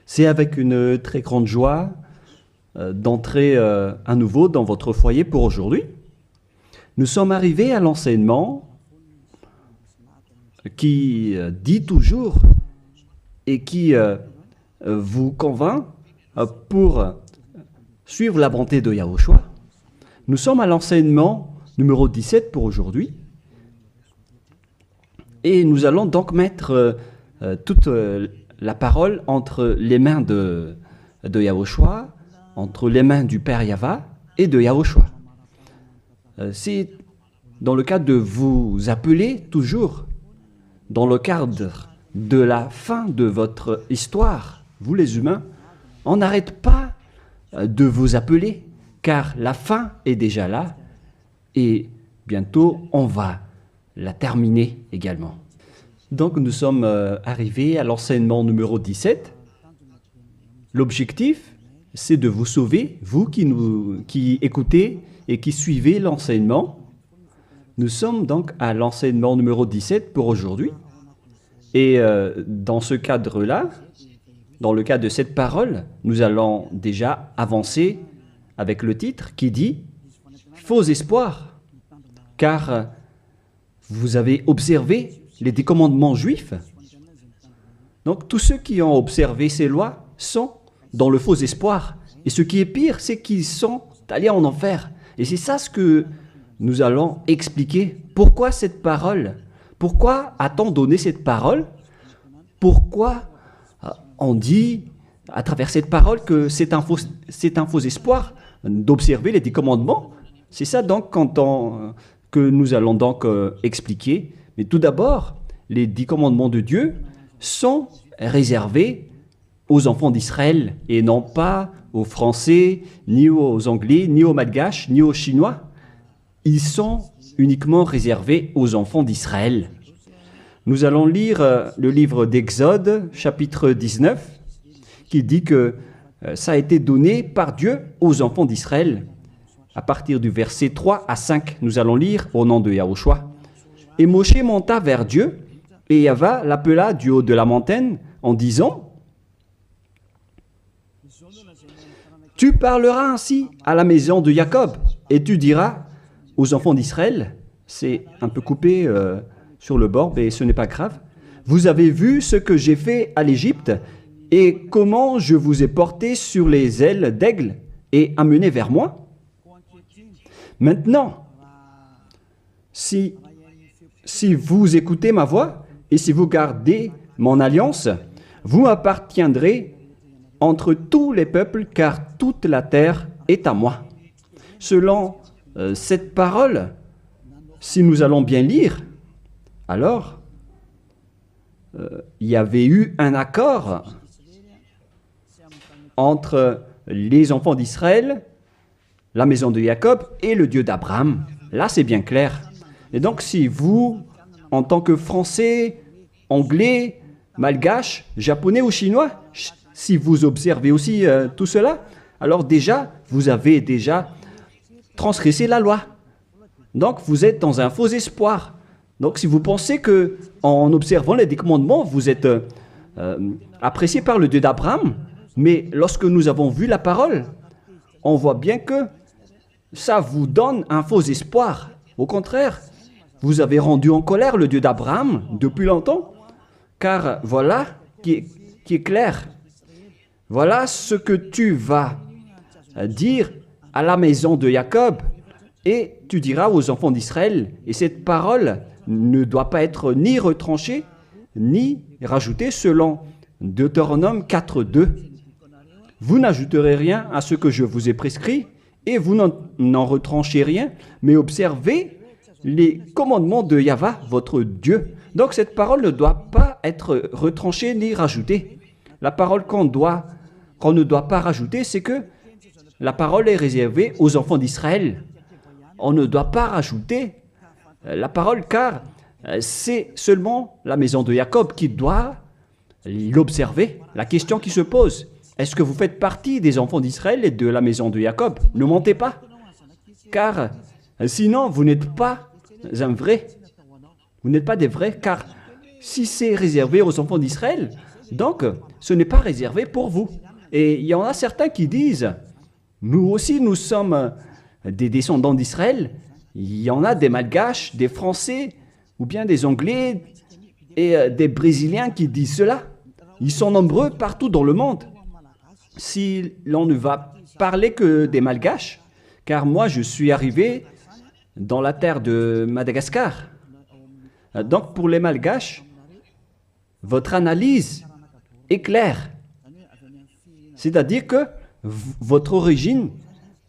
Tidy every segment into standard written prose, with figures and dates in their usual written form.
C'est avec une très grande joie d'entrer à nouveau dans votre foyer pour aujourd'hui. Nous sommes arrivés à l'enseignement qui dit toujours et qui vous convainc pour suivre la bonté de Yahushua. Nous sommes à l'enseignement numéro 17 pour aujourd'hui. Et nous allons donc mettre toute la parole entre les mains de Yahushua, entre les mains du Père Yahva et de Yahushua. C'est dans le cadre de vous appeler toujours, dans le cadre de la fin de votre histoire, vous les humains, on n'arrête pas de vous appeler, car la fin est déjà là et bientôt on va la terminer également. Donc nous sommes arrivés à l'enseignement numéro 17. L'objectif, c'est de vous sauver, vous qui écoutez et qui suivez l'enseignement. Nous sommes donc à l'enseignement numéro 17 pour aujourd'hui. Et dans ce cadre-là, dans le cadre de cette parole, nous allons déjà avancer avec le titre qui dit « Faux espoirs », car vous avez observé les 10 commandements juifs. Donc tous ceux qui ont observé ces lois sont dans le faux espoir. Et ce qui est pire, c'est qu'ils sont allés en enfer. Et c'est ça ce que nous allons expliquer. Pourquoi cette parole? Pourquoi a-t-on donné cette parole? Pourquoi on dit à travers cette parole que c'est un faux espoir d'observer les 10 commandements? C'est ça donc que nous allons donc expliquer. Mais tout d'abord, les 10 commandements de Dieu sont réservés aux enfants d'Israël et non pas aux Français, ni aux Anglais, ni aux Malgaches, ni aux Chinois. Ils sont uniquement réservés aux enfants d'Israël. Nous allons lire le livre d'Exode, chapitre 19, qui dit que ça a été donné par Dieu aux enfants d'Israël. À partir du verset 3 à 5, nous allons lire au nom de Yahushua. Et Moshe monta vers Dieu, et Yahva l'appela du haut de la montagne en disant « Tu parleras ainsi à la maison de Jacob, et tu diras aux enfants d'Israël, c'est un peu coupé sur le bord, mais ce n'est pas grave, vous avez vu ce que j'ai fait à l'Égypte, et comment je vous ai porté sur les ailes d'aigle et amené vers moi. Maintenant, si vous écoutez ma voix et si vous gardez mon alliance, vous appartiendrez entre tous les peuples, car toute la terre est à moi. » Selon cette parole, si nous allons bien lire, alors il y avait eu un accord entre les enfants d'Israël, la maison de Jacob et le Dieu d'Abraham. Là, c'est bien clair. Et donc, si vous, en tant que Français, Anglais, Malgache, Japonais ou Chinois, si vous observez aussi tout cela, alors déjà, vous avez déjà transgressé la loi. Donc, vous êtes dans un faux espoir. Donc, si vous pensez qu'en observant les 10 commandements, vous êtes apprécié par le Dieu d'Abraham, mais lorsque nous avons vu la parole, on voit bien que ça vous donne un faux espoir. Au contraire, vous avez rendu en colère le Dieu d'Abraham depuis longtemps, car voilà qui est clair. Voilà ce que tu vas dire à la maison de Jacob et tu diras aux enfants d'Israël. Et cette parole ne doit pas être ni retranchée, ni rajoutée selon Deutéronome 4.2. Vous n'ajouterez rien à ce que je vous ai prescrit et vous n'en retranchez rien, mais observez les commandements de Yahva, votre Dieu. Donc cette parole ne doit pas être retranchée ni rajoutée. La parole qu'on ne doit pas rajouter, c'est que la parole est réservée aux enfants d'Israël. On ne doit pas rajouter la parole car c'est seulement la maison de Jacob qui doit l'observer. La question qui se pose, est-ce que vous faites partie des enfants d'Israël et de la maison de Jacob? Ne mentez pas, car sinon vous n'êtes pas un vrai. Vous n'êtes pas des vrais, car Si c'est réservé aux enfants d'Israël, donc ce n'est pas réservé pour vous. Et il y en a certains qui disent, nous aussi nous sommes des descendants d'Israël. Il y en a des Malgaches, des Français, ou bien des Anglais et des Brésiliens qui disent cela. Ils sont nombreux partout dans le monde. Si l'on ne va parler que des Malgaches, car moi je suis arrivé dans la terre de Madagascar. Donc pour les Malgaches, votre analyse est claire. C'est-à-dire que votre origine,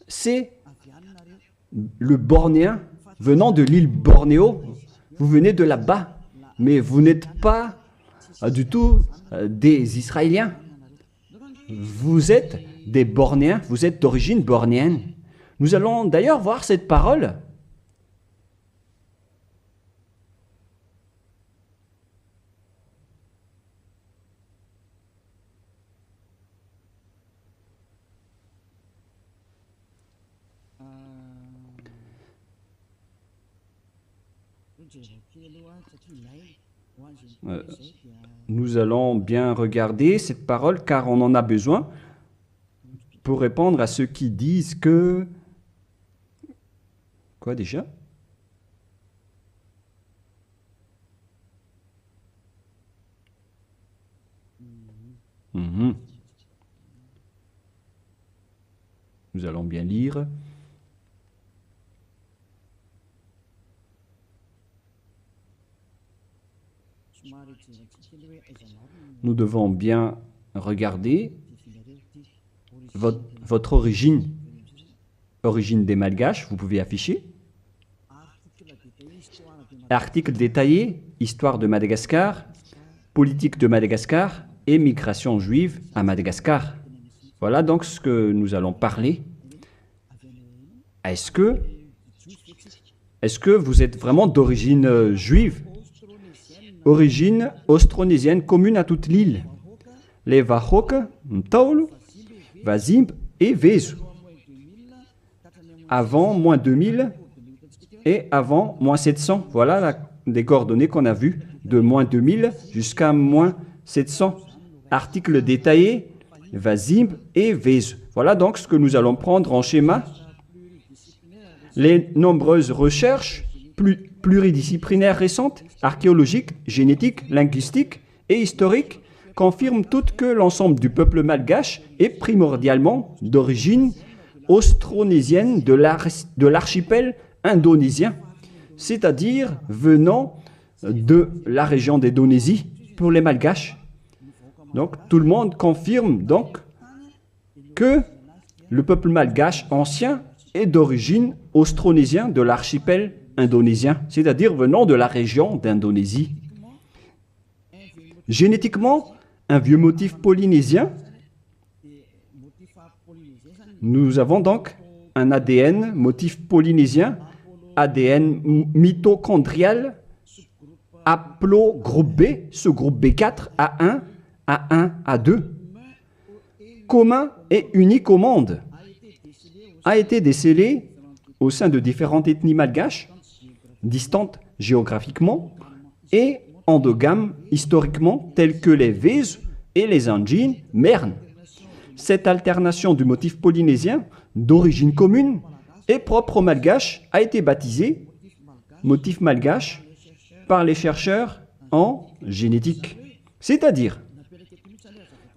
c'est le Bornéen venant de l'île Bornéo. Vous venez de là-bas, mais vous n'êtes pas du tout des Israéliens. Vous êtes des Bornéens, vous êtes d'origine bornéenne. Nous allons d'ailleurs voir cette parole. Nous allons bien regarder cette parole car on en a besoin pour répondre à ceux qui disent que... Quoi déjà? Mhm. Nous allons bien lire. Nous devons bien regarder votre origine des Malgaches, vous pouvez afficher. Article détaillé, histoire de Madagascar, politique de Madagascar et migration juive à Madagascar. Voilà donc ce que nous allons parler. Est-ce que vous êtes vraiment d'origine juive? Origine austronésienne commune à toute l'île. Les Wahok, Mtaulu, Wazimb et Vezu. Avant moins 2000 et avant moins 700. Voilà les coordonnées qu'on a vues, de moins 2000 jusqu'à moins 700. Article détaillé, Wazimb et Vezu. Voilà donc ce que nous allons prendre en schéma. Les nombreuses recherches pluridisciplinaires récentes, archéologiques, génétiques, linguistiques et historiques, confirment toutes que l'ensemble du peuple malgache est primordialement d'origine austronésienne de l'archipel indonésien, c'est-à-dire venant de la région d'Indonésie pour les Malgaches. Donc tout le monde confirme donc que le peuple malgache ancien est d'origine austronésienne de l'archipel indonésien, c'est-à-dire venant de la région d'Indonésie. Génétiquement, un vieux motif polynésien. Nous avons donc un ADN motif polynésien, ADN mitochondrial, haplogroupe B, sous-groupe B4, A1, A1, A2, commun et unique au monde, a été décelé au sein de différentes ethnies malgaches, distantes géographiquement et endogames historiquement, telles que les Vezu et les Anjin Mern. Cette alternation du motif polynésien d'origine commune et propre au malgache a été baptisée motif malgache par les chercheurs en génétique. C'est-à-dire,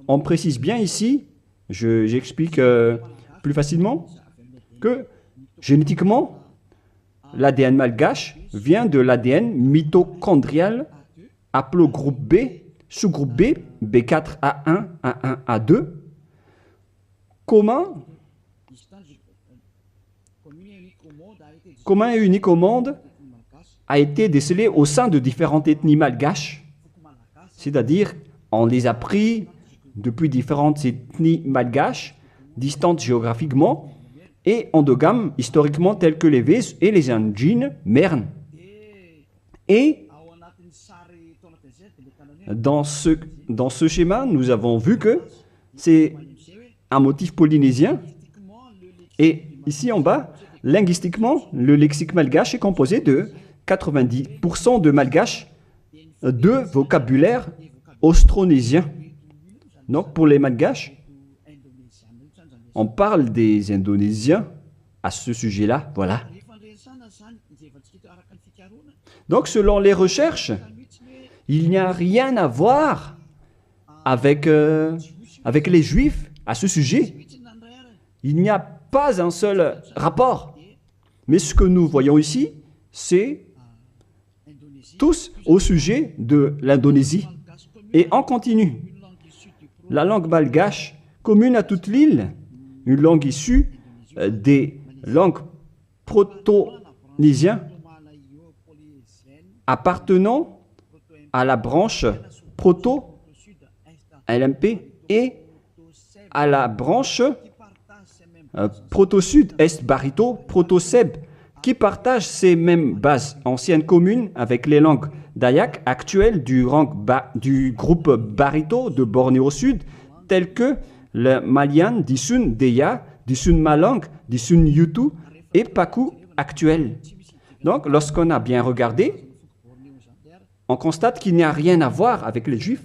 on précise bien ici, j'explique plus facilement, que génétiquement, l'ADN malgache vient de l'ADN mitochondrial haplogroupe B, sous-groupe B, B4, A1, A1, A2, commun et unique au monde, a été décelé au sein de différentes ethnies malgaches, c'est-à-dire on les a pris depuis différentes ethnies malgaches, distantes géographiquement, et endogames historiquement tels que les Vezu et les Anjin Mern. Et dans ce schéma, nous avons vu que c'est un motif polynésien. Et ici en bas, linguistiquement, le lexique malgache est composé de 90% de malgache de vocabulaire austronésien. Donc pour les Malgaches, on parle des Indonésiens à ce sujet-là, voilà. Donc selon les recherches, il n'y a rien à voir avec les Juifs à ce sujet. Il n'y a pas un seul rapport. Mais ce que nous voyons ici, c'est tous au sujet de l'Indonésie. Et on continue. La langue malgache, commune à toute l'île, une langue issue des langues proto-nésiennes appartenant à la branche proto-LMP et à la branche proto-sud, est-barito, proto-seb, qui partagent ces mêmes bases anciennes communes avec les langues dayak actuelles du groupe barito de Bornéo Sud, telles que le Malian, Disun Deya, Disun Malang, Disun Yutu et Paku actuel. Donc, lorsqu'on a bien regardé, on constate qu'il n'y a rien à voir avec les Juifs.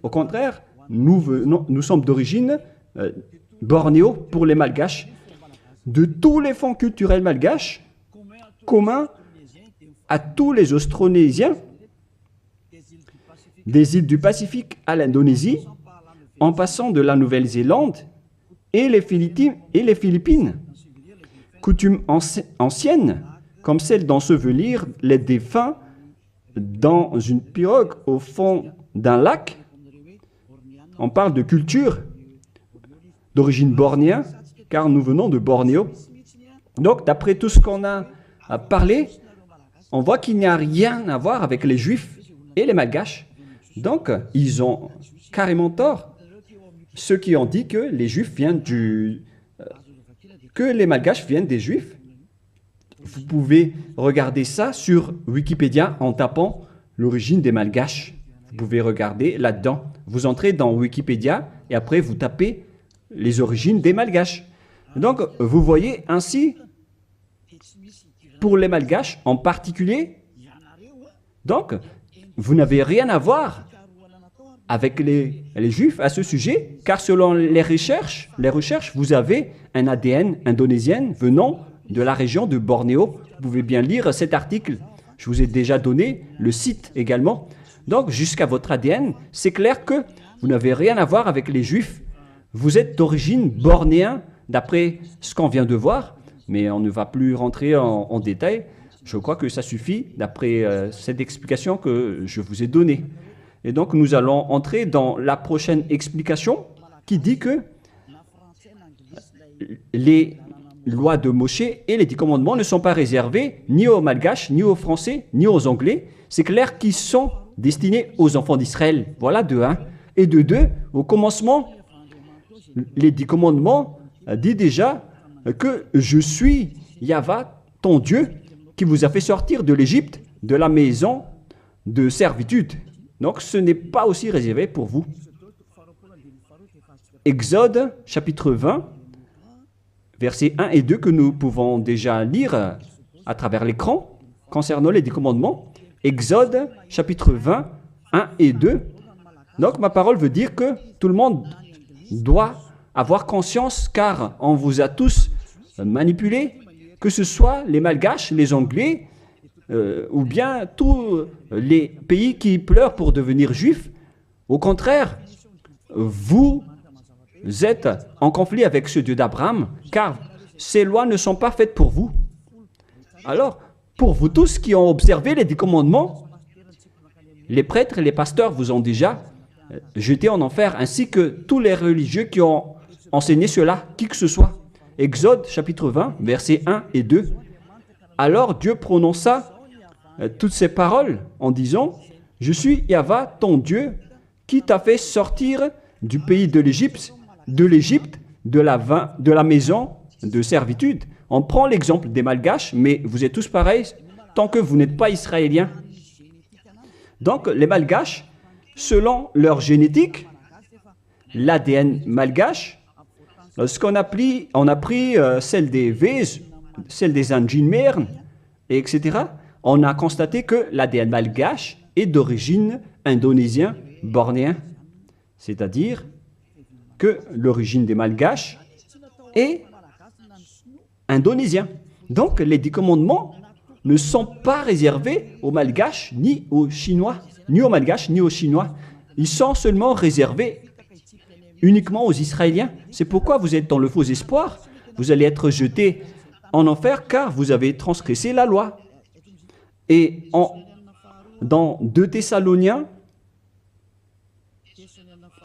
Au contraire, nous sommes d'origine bornéo pour les Malgaches. De tous les fonds culturels malgaches, communs à tous les Austronésiens, des îles du Pacifique à l'Indonésie, en passant de la Nouvelle-Zélande et les Philippines. Coutumes anciennes, comme celle d'ensevelir les défunts dans une pirogue au fond d'un lac. On parle de culture d'origine bornéenne, car nous venons de Bornéo. Donc, d'après tout ce qu'on a parlé, on voit qu'il n'y a rien à voir avec les Juifs et les Malgaches. Donc, ils ont carrément tort. Ceux qui ont dit que les Juifs viennent que les Malgaches viennent des Juifs. Vous pouvez regarder ça sur Wikipédia en tapant l'origine des Malgaches. Vous pouvez regarder là-dedans. Vous entrez dans Wikipédia et après vous tapez les origines des Malgaches. Donc, vous voyez ainsi, pour les Malgaches en particulier, donc, vous n'avez rien à voir avec les Juifs à ce sujet, car selon les recherches, vous avez un ADN indonésien venant de la région de Bornéo. Vous pouvez bien lire cet article. Je vous ai déjà donné le site également. Donc, jusqu'à votre ADN, c'est clair que vous n'avez rien à voir avec les Juifs. Vous êtes d'origine bornéenne, d'après ce qu'on vient de voir, mais on ne va plus rentrer en détail. Je crois que ça suffit d'après cette explication que je vous ai donnée. Et donc, nous allons entrer dans la prochaine explication qui dit que les lois de Moshe et les 10 commandements ne sont pas réservés ni aux Malgaches, ni aux Français, ni aux Anglais. C'est clair qu'ils sont destinés aux enfants d'Israël. Voilà de 1. Et de 2, au commencement, les 10 commandements dit déjà que je suis Yahweh, ton Dieu, qui vous a fait sortir de l'Égypte, de la maison de servitude. Donc ce n'est pas aussi réservé pour vous. Exode chapitre 20, versets 1 et 2 que nous pouvons déjà lire à travers l'écran concernant les 10 commandements. Exode chapitre 20, 1 et 2. Donc ma parole veut dire que tout le monde doit avoir conscience, car on vous a tous manipulés, que ce soit les Malgaches, les Anglais, ou bien tous les pays qui pleurent pour devenir juifs. Au contraire, vous êtes en conflit avec ce Dieu d'Abraham, car ces lois ne sont pas faites pour vous. Alors, pour vous tous qui ont observé les 10 commandements, les prêtres et les pasteurs vous ont déjà jeté en enfer, ainsi que tous les religieux qui ont enseigné cela, qui que ce soit. Exode chapitre 20, versets 1 et 2. Alors Dieu prononça toutes ces paroles en disant « Je suis Yahweh, ton Dieu, qui t'a fait sortir du pays de l'Égypte, de la maison de servitude. » On prend l'exemple des Malgaches, mais vous êtes tous pareils tant que vous n'êtes pas israéliens. Donc les Malgaches, selon leur génétique, l'ADN malgache, lorsqu'on a pris celle des Vèze, celle des Anjinmerne, etc., on a constaté que l'ADN malgache est d'origine indonésien bornéen, c'est-à-dire que l'origine des Malgaches est indonésien. Donc les 10 commandements ne sont pas réservés aux Malgaches ni aux Chinois, ni aux Malgaches ni aux Chinois. Ils sont seulement réservés uniquement aux Israéliens. C'est pourquoi vous êtes dans le faux espoir. Vous allez être jetés en enfer car vous avez transgressé la loi. Et dans 2 Thessaloniens,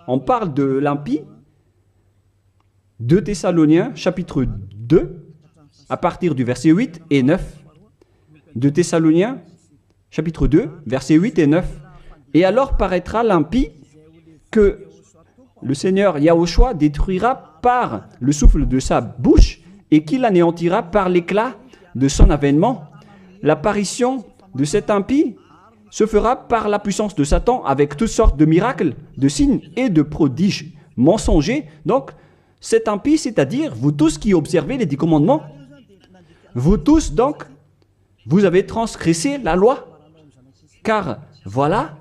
on parle de l'impie. 2 Thessaloniens, chapitre 2, à partir du verset 8 et 9. 2 Thessaloniens, chapitre 2, versets 8 et 9. Et alors paraîtra l'impie que le Seigneur Yahushua détruira par le souffle de sa bouche et qu'il anéantira par l'éclat de son avènement. L'apparition de cet impie se fera par la puissance de Satan avec toutes sortes de miracles, de signes et de prodiges mensongers. Donc, cet impie, c'est-à-dire vous tous qui observez les 10 commandements, vous tous donc, vous avez transgressé la loi. Car voilà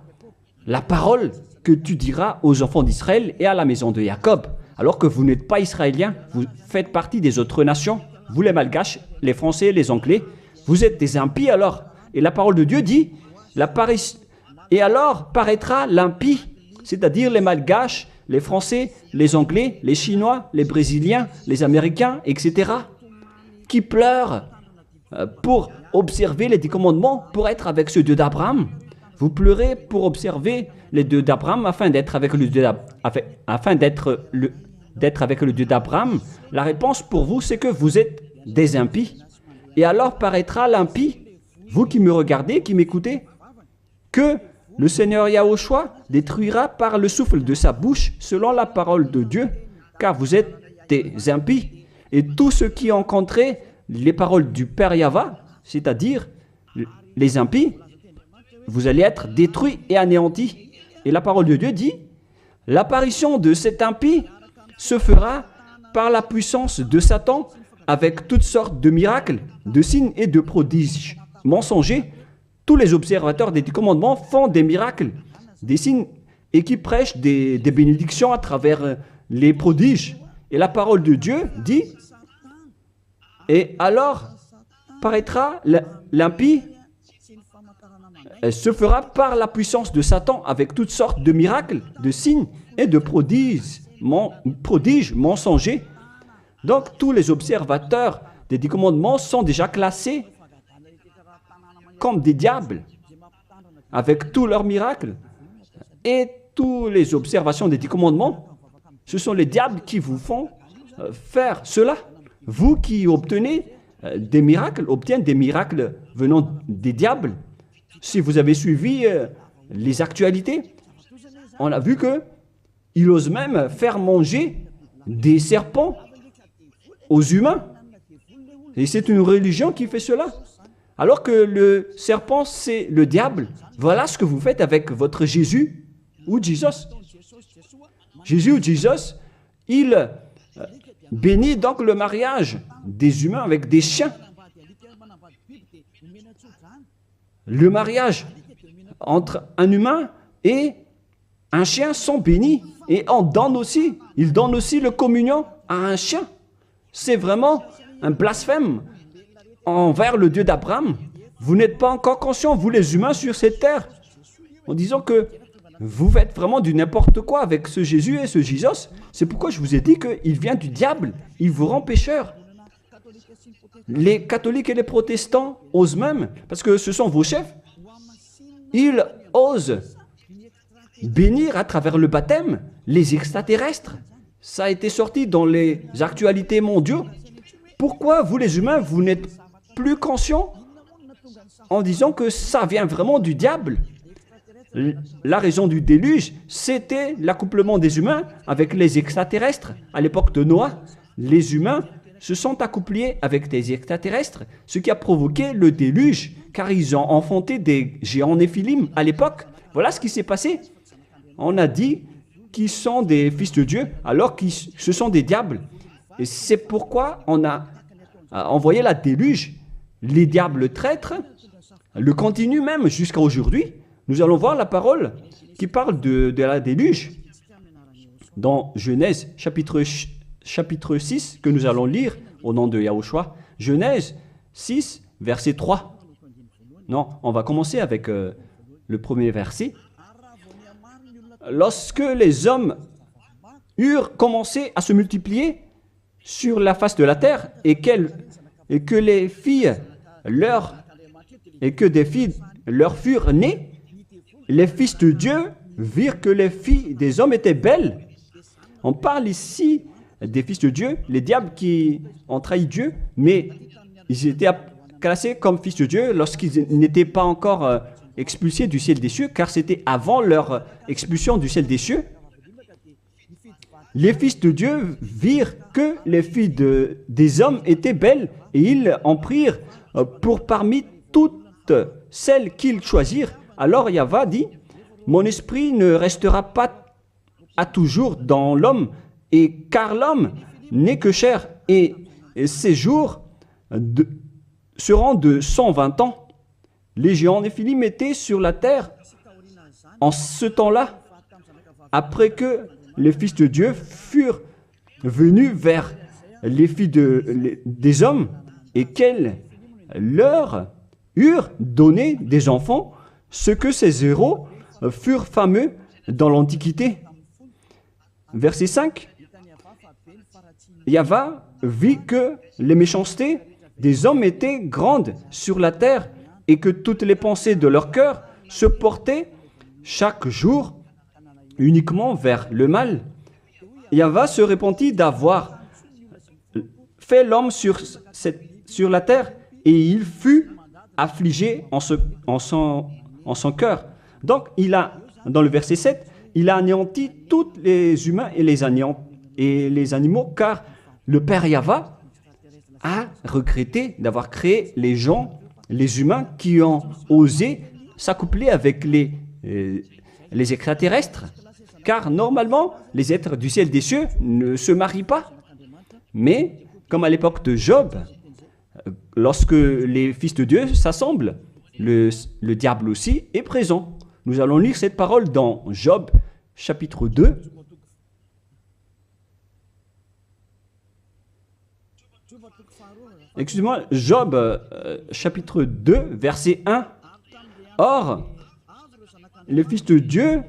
la parole que tu diras aux enfants d'Israël et à la maison de Jacob. Alors que vous n'êtes pas israéliens, vous faites partie des autres nations. Vous les Malgaches, les Français, les Anglais, vous êtes des impies alors. Et la parole de Dieu dit, et alors paraîtra l'impie, c'est-à-dire les Malgaches, les Français, les Anglais, les Chinois, les Brésiliens, les Américains, etc., qui pleurent pour observer les 10 commandements, pour être avec ce Dieu d'Abraham. Vous pleurez pour observer les Dieux d'Abraham afin d'être avec le Dieu avec le Dieu d'Abraham. La réponse pour vous, c'est que vous êtes des impies. Et alors paraîtra l'impie, vous qui me regardez, qui m'écoutez, que le Seigneur Yahushua détruira par le souffle de sa bouche selon la parole de Dieu, car vous êtes des impies. Et tous ceux qui ont rencontré les paroles du Père Yahva, c'est-à-dire les impies, vous allez être détruits et anéantis. Et la parole de Dieu dit, l'apparition de cet impie se fera par la puissance de Satan avec toutes sortes de miracles, de signes et de prodiges mensongers. Tous les observateurs des 10 commandements font des miracles, des signes et qui prêchent des bénédictions à travers les prodiges. Et la parole de Dieu dit, et alors paraîtra l'impie, se fera par la puissance de Satan avec toutes sortes de miracles, de signes et de prodiges mensongers. Donc tous les observateurs des 10 commandements sont déjà classés comme des diables avec tous leurs miracles. Et toutes les observations des 10 commandements, ce sont les diables qui vous font faire cela. Vous qui obtenez des miracles, venant des diables. Si vous avez suivi les actualités, on a vu qu'il ose même faire manger des serpents aux humains. Et c'est une religion qui fait cela. Alors que le serpent, c'est le diable. Voilà ce que vous faites avec votre Jésus ou Jesus. Jésus ou Jesus, il bénit donc le mariage des humains avec des chiens. Le mariage entre un humain et un chien sont bénis. Et il donne aussi le communion à un chien. C'est vraiment un blasphème envers le Dieu d'Abraham. Vous n'êtes pas encore conscients, vous les humains sur cette terre, en disant que vous faites vraiment du n'importe quoi avec ce Jésus et ce Jesus. C'est pourquoi je vous ai dit qu'il vient du diable. Il vous rend pécheur. Les catholiques et les protestants osent même, parce que ce sont vos chefs, ils osent bénir à travers le baptême les extraterrestres. Ça a été sorti dans les actualités mondiaux. Pourquoi vous les humains, vous n'êtes plus conscients en disant que ça vient vraiment du diable? La raison du déluge, c'était l'accouplement des humains avec les extraterrestres. À l'époque de Noah, les humains se sont accouplés avec des extraterrestres, ce qui a provoqué le déluge, car ils ont enfanté des géants néphilim à l'époque. Voilà ce qui s'est passé. On a dit qu'ils sont des fils de Dieu, alors que ce sont des diables. Et c'est pourquoi on a envoyé la déluge. Les diables traîtres le continuent même jusqu'à aujourd'hui. nous allons voir la parole qui parle de la déluge dans Genèse chapitre 6 que nous allons lire au nom de Yahushua. Genèse 6, verset 3. Non, on va commencer avec le premier verset. Lorsque les hommes eurent commencé à se multiplier sur la face de la terre et que des filles leur furent nées, les fils de Dieu virent que les filles des hommes étaient belles. On parle ici des fils de Dieu, les diables qui ont trahi Dieu, mais ils étaient classés comme fils de Dieu lorsqu'ils n'étaient pas encore expulsés du ciel des cieux, car c'était avant leur expulsion du ciel des cieux. Les fils de Dieu virent que les filles des hommes étaient belles, et ils en prirent pour parmi toutes celles qu'ils choisirent. Alors Yahva dit, « Mon esprit ne restera pas à toujours dans l'homme, et car l'homme n'est que chair, et ses jours seront de 120 ans. » Les géants Néphilim étaient sur la terre en ce temps-là, après que les fils de Dieu furent venus vers les filles des hommes et qu'elles leur eurent donné des enfants, ce que ces héros furent fameux dans l'Antiquité. Verset 5. Yahva vit que les méchancetés des hommes étaient grandes sur la terre et que toutes les pensées de leur cœur se portaient chaque jour uniquement vers le mal. Yahva se repentit d'avoir fait l'homme sur la terre et il fut affligé en son cœur. Donc, dans le verset 7, il a anéanti tous les humains et les animaux, car le Père Yahva a regretté d'avoir créé les gens, les humains qui ont osé s'accoupler avec les extraterrestres. Car normalement, les êtres du ciel des cieux ne se marient pas. Mais, comme à l'époque de Job, lorsque les fils de Dieu s'assemblent, le diable aussi est présent. Nous allons lire cette parole dans Job, chapitre 2. Excusez-moi, Job, chapitre 2, verset 1. Or, les fils de Dieu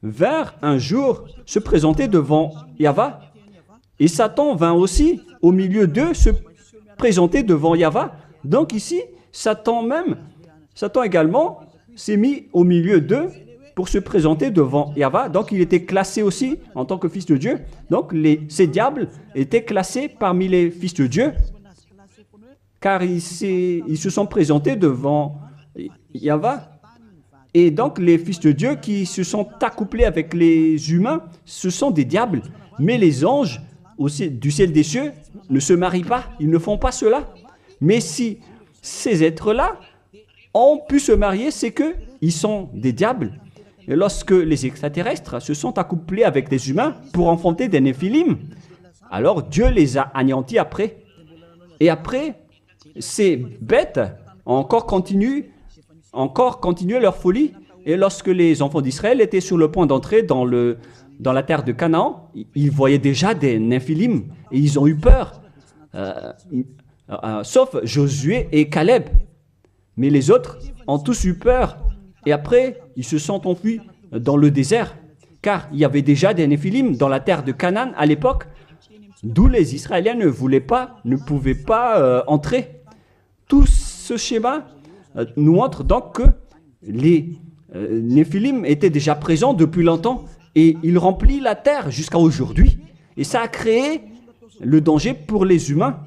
vinrent un jour se présenter devant Yahva, et Satan vint aussi au milieu d'eux se présenter devant Yahva. Donc ici, Satan également s'est mis au milieu d'eux pour se présenter devant Yahva. Donc il était classé aussi en tant que fils de Dieu. Donc ces diables étaient classés parmi les fils de Dieu, car ils se sont présentés devant Yahva. Et donc, les fils de Dieu qui se sont accouplés avec les humains, ce sont des diables. Mais les anges du ciel des cieux ne se marient pas, ils ne font pas cela. Mais si ces êtres-là ont pu se marier, c'est qu'ils sont des diables. Et lorsque les extraterrestres se sont accouplés avec des humains pour enfanter des néphilim, alors Dieu les a anéantis après. Et après, ces bêtes ont encore continué leur folie. Et lorsque les enfants d'Israël étaient sur le point d'entrer dans la terre de Canaan, ils voyaient déjà des néphilim et ils ont eu peur, sauf Josué et Caleb. Mais les autres ont tous eu peur et après ils se sont enfuis dans le désert, car il y avait déjà des néphilim dans la terre de Canaan à l'époque, d'où les Israéliens ne pouvaient pas entrer. Tout ce schéma nous montre donc que les néphilim étaient déjà présents depuis longtemps et ils remplissent la terre jusqu'à aujourd'hui. Et ça a créé le danger pour les humains.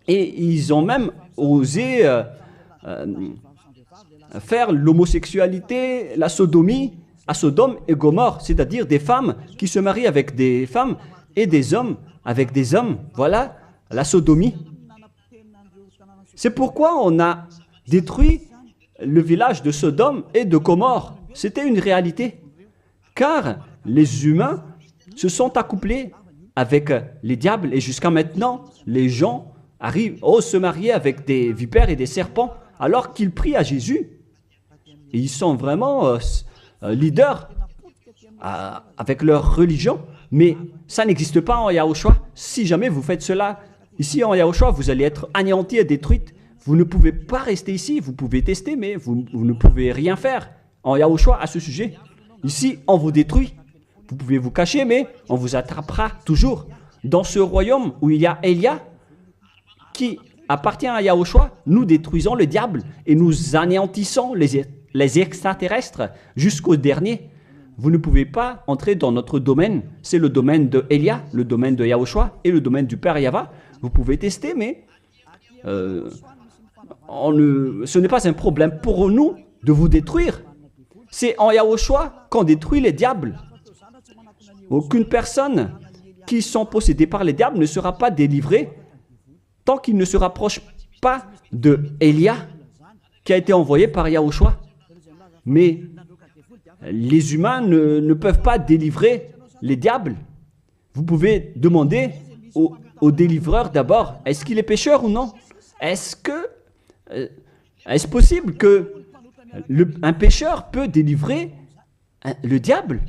Et ils ont même osé faire l'homosexualité, la sodomie à Sodome et Gomorrhe, c'est-à-dire des femmes qui se marient avec des femmes et des hommes avec des hommes. Voilà la sodomie. C'est pourquoi on a détruit le village de Sodome et de Gomorrhe. C'était une réalité. Car les humains se sont accouplés avec les diables et jusqu'à maintenant, les gens osent se marier avec des vipères et des serpents alors qu'ils prient à Jésus. Et ils sont vraiment leaders avec leur religion. Mais ça n'existe pas en Yahushua. Si jamais vous faites cela ici en Yahushua, vous allez être anéantis et détruits. Vous ne pouvez pas rester ici. Vous pouvez tester, mais vous ne pouvez rien faire en Yahushua à ce sujet. Ici, on vous détruit. Vous pouvez vous cacher, mais on vous attrapera toujours. Dans ce royaume où il y a Elia, qui appartient à Yahushua, nous détruisons le diable et nous anéantissons les extraterrestres jusqu'au dernier. Vous ne pouvez pas entrer dans notre domaine. C'est le domaine de Elia, le domaine de Yahushua et le domaine du Père Yahva. Vous pouvez tester, mais ce n'est pas un problème pour nous de vous détruire. C'est en Yahushua qu'on détruit les diables. Aucune personne qui sont possédées par les diables ne sera pas délivrée tant qu'il ne se rapproche pas de Elia qui a été envoyé par Yahushua. Mais les humains ne peuvent pas délivrer les diables. Vous pouvez demander au délivreur d'abord, est-ce qu'il est pécheur ou non? Est-ce possible que un pécheur peut délivrer le diable?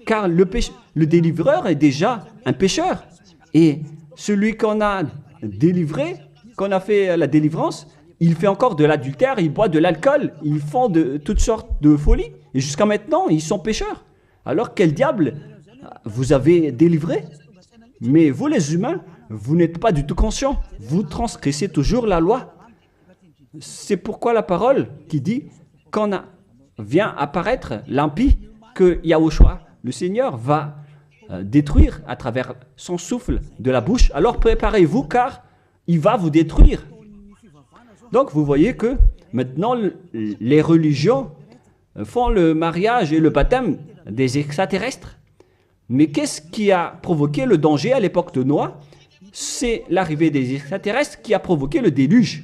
Car le délivreur est déjà un pécheur. Et celui qu'on a délivré, qu'on a fait la délivrance, il fait encore de l'adultère, il boit de l'alcool, ils font de toutes sortes de folies. Et jusqu'à maintenant, ils sont pécheurs. Alors quel diable vous avez délivré? Mais vous les humains, vous n'êtes pas du tout conscients. Vous transgressez toujours la loi. C'est pourquoi la parole qui dit quand vient apparaître l'impie, que Yahushua, le Seigneur, va détruire à travers son souffle de la bouche. Alors préparez-vous car il va vous détruire. Donc vous voyez que maintenant les religions font le mariage et le baptême des extraterrestres. Mais qu'est-ce qui a provoqué le danger à l'époque de Noé? C'est l'arrivée des extraterrestres qui a provoqué le déluge.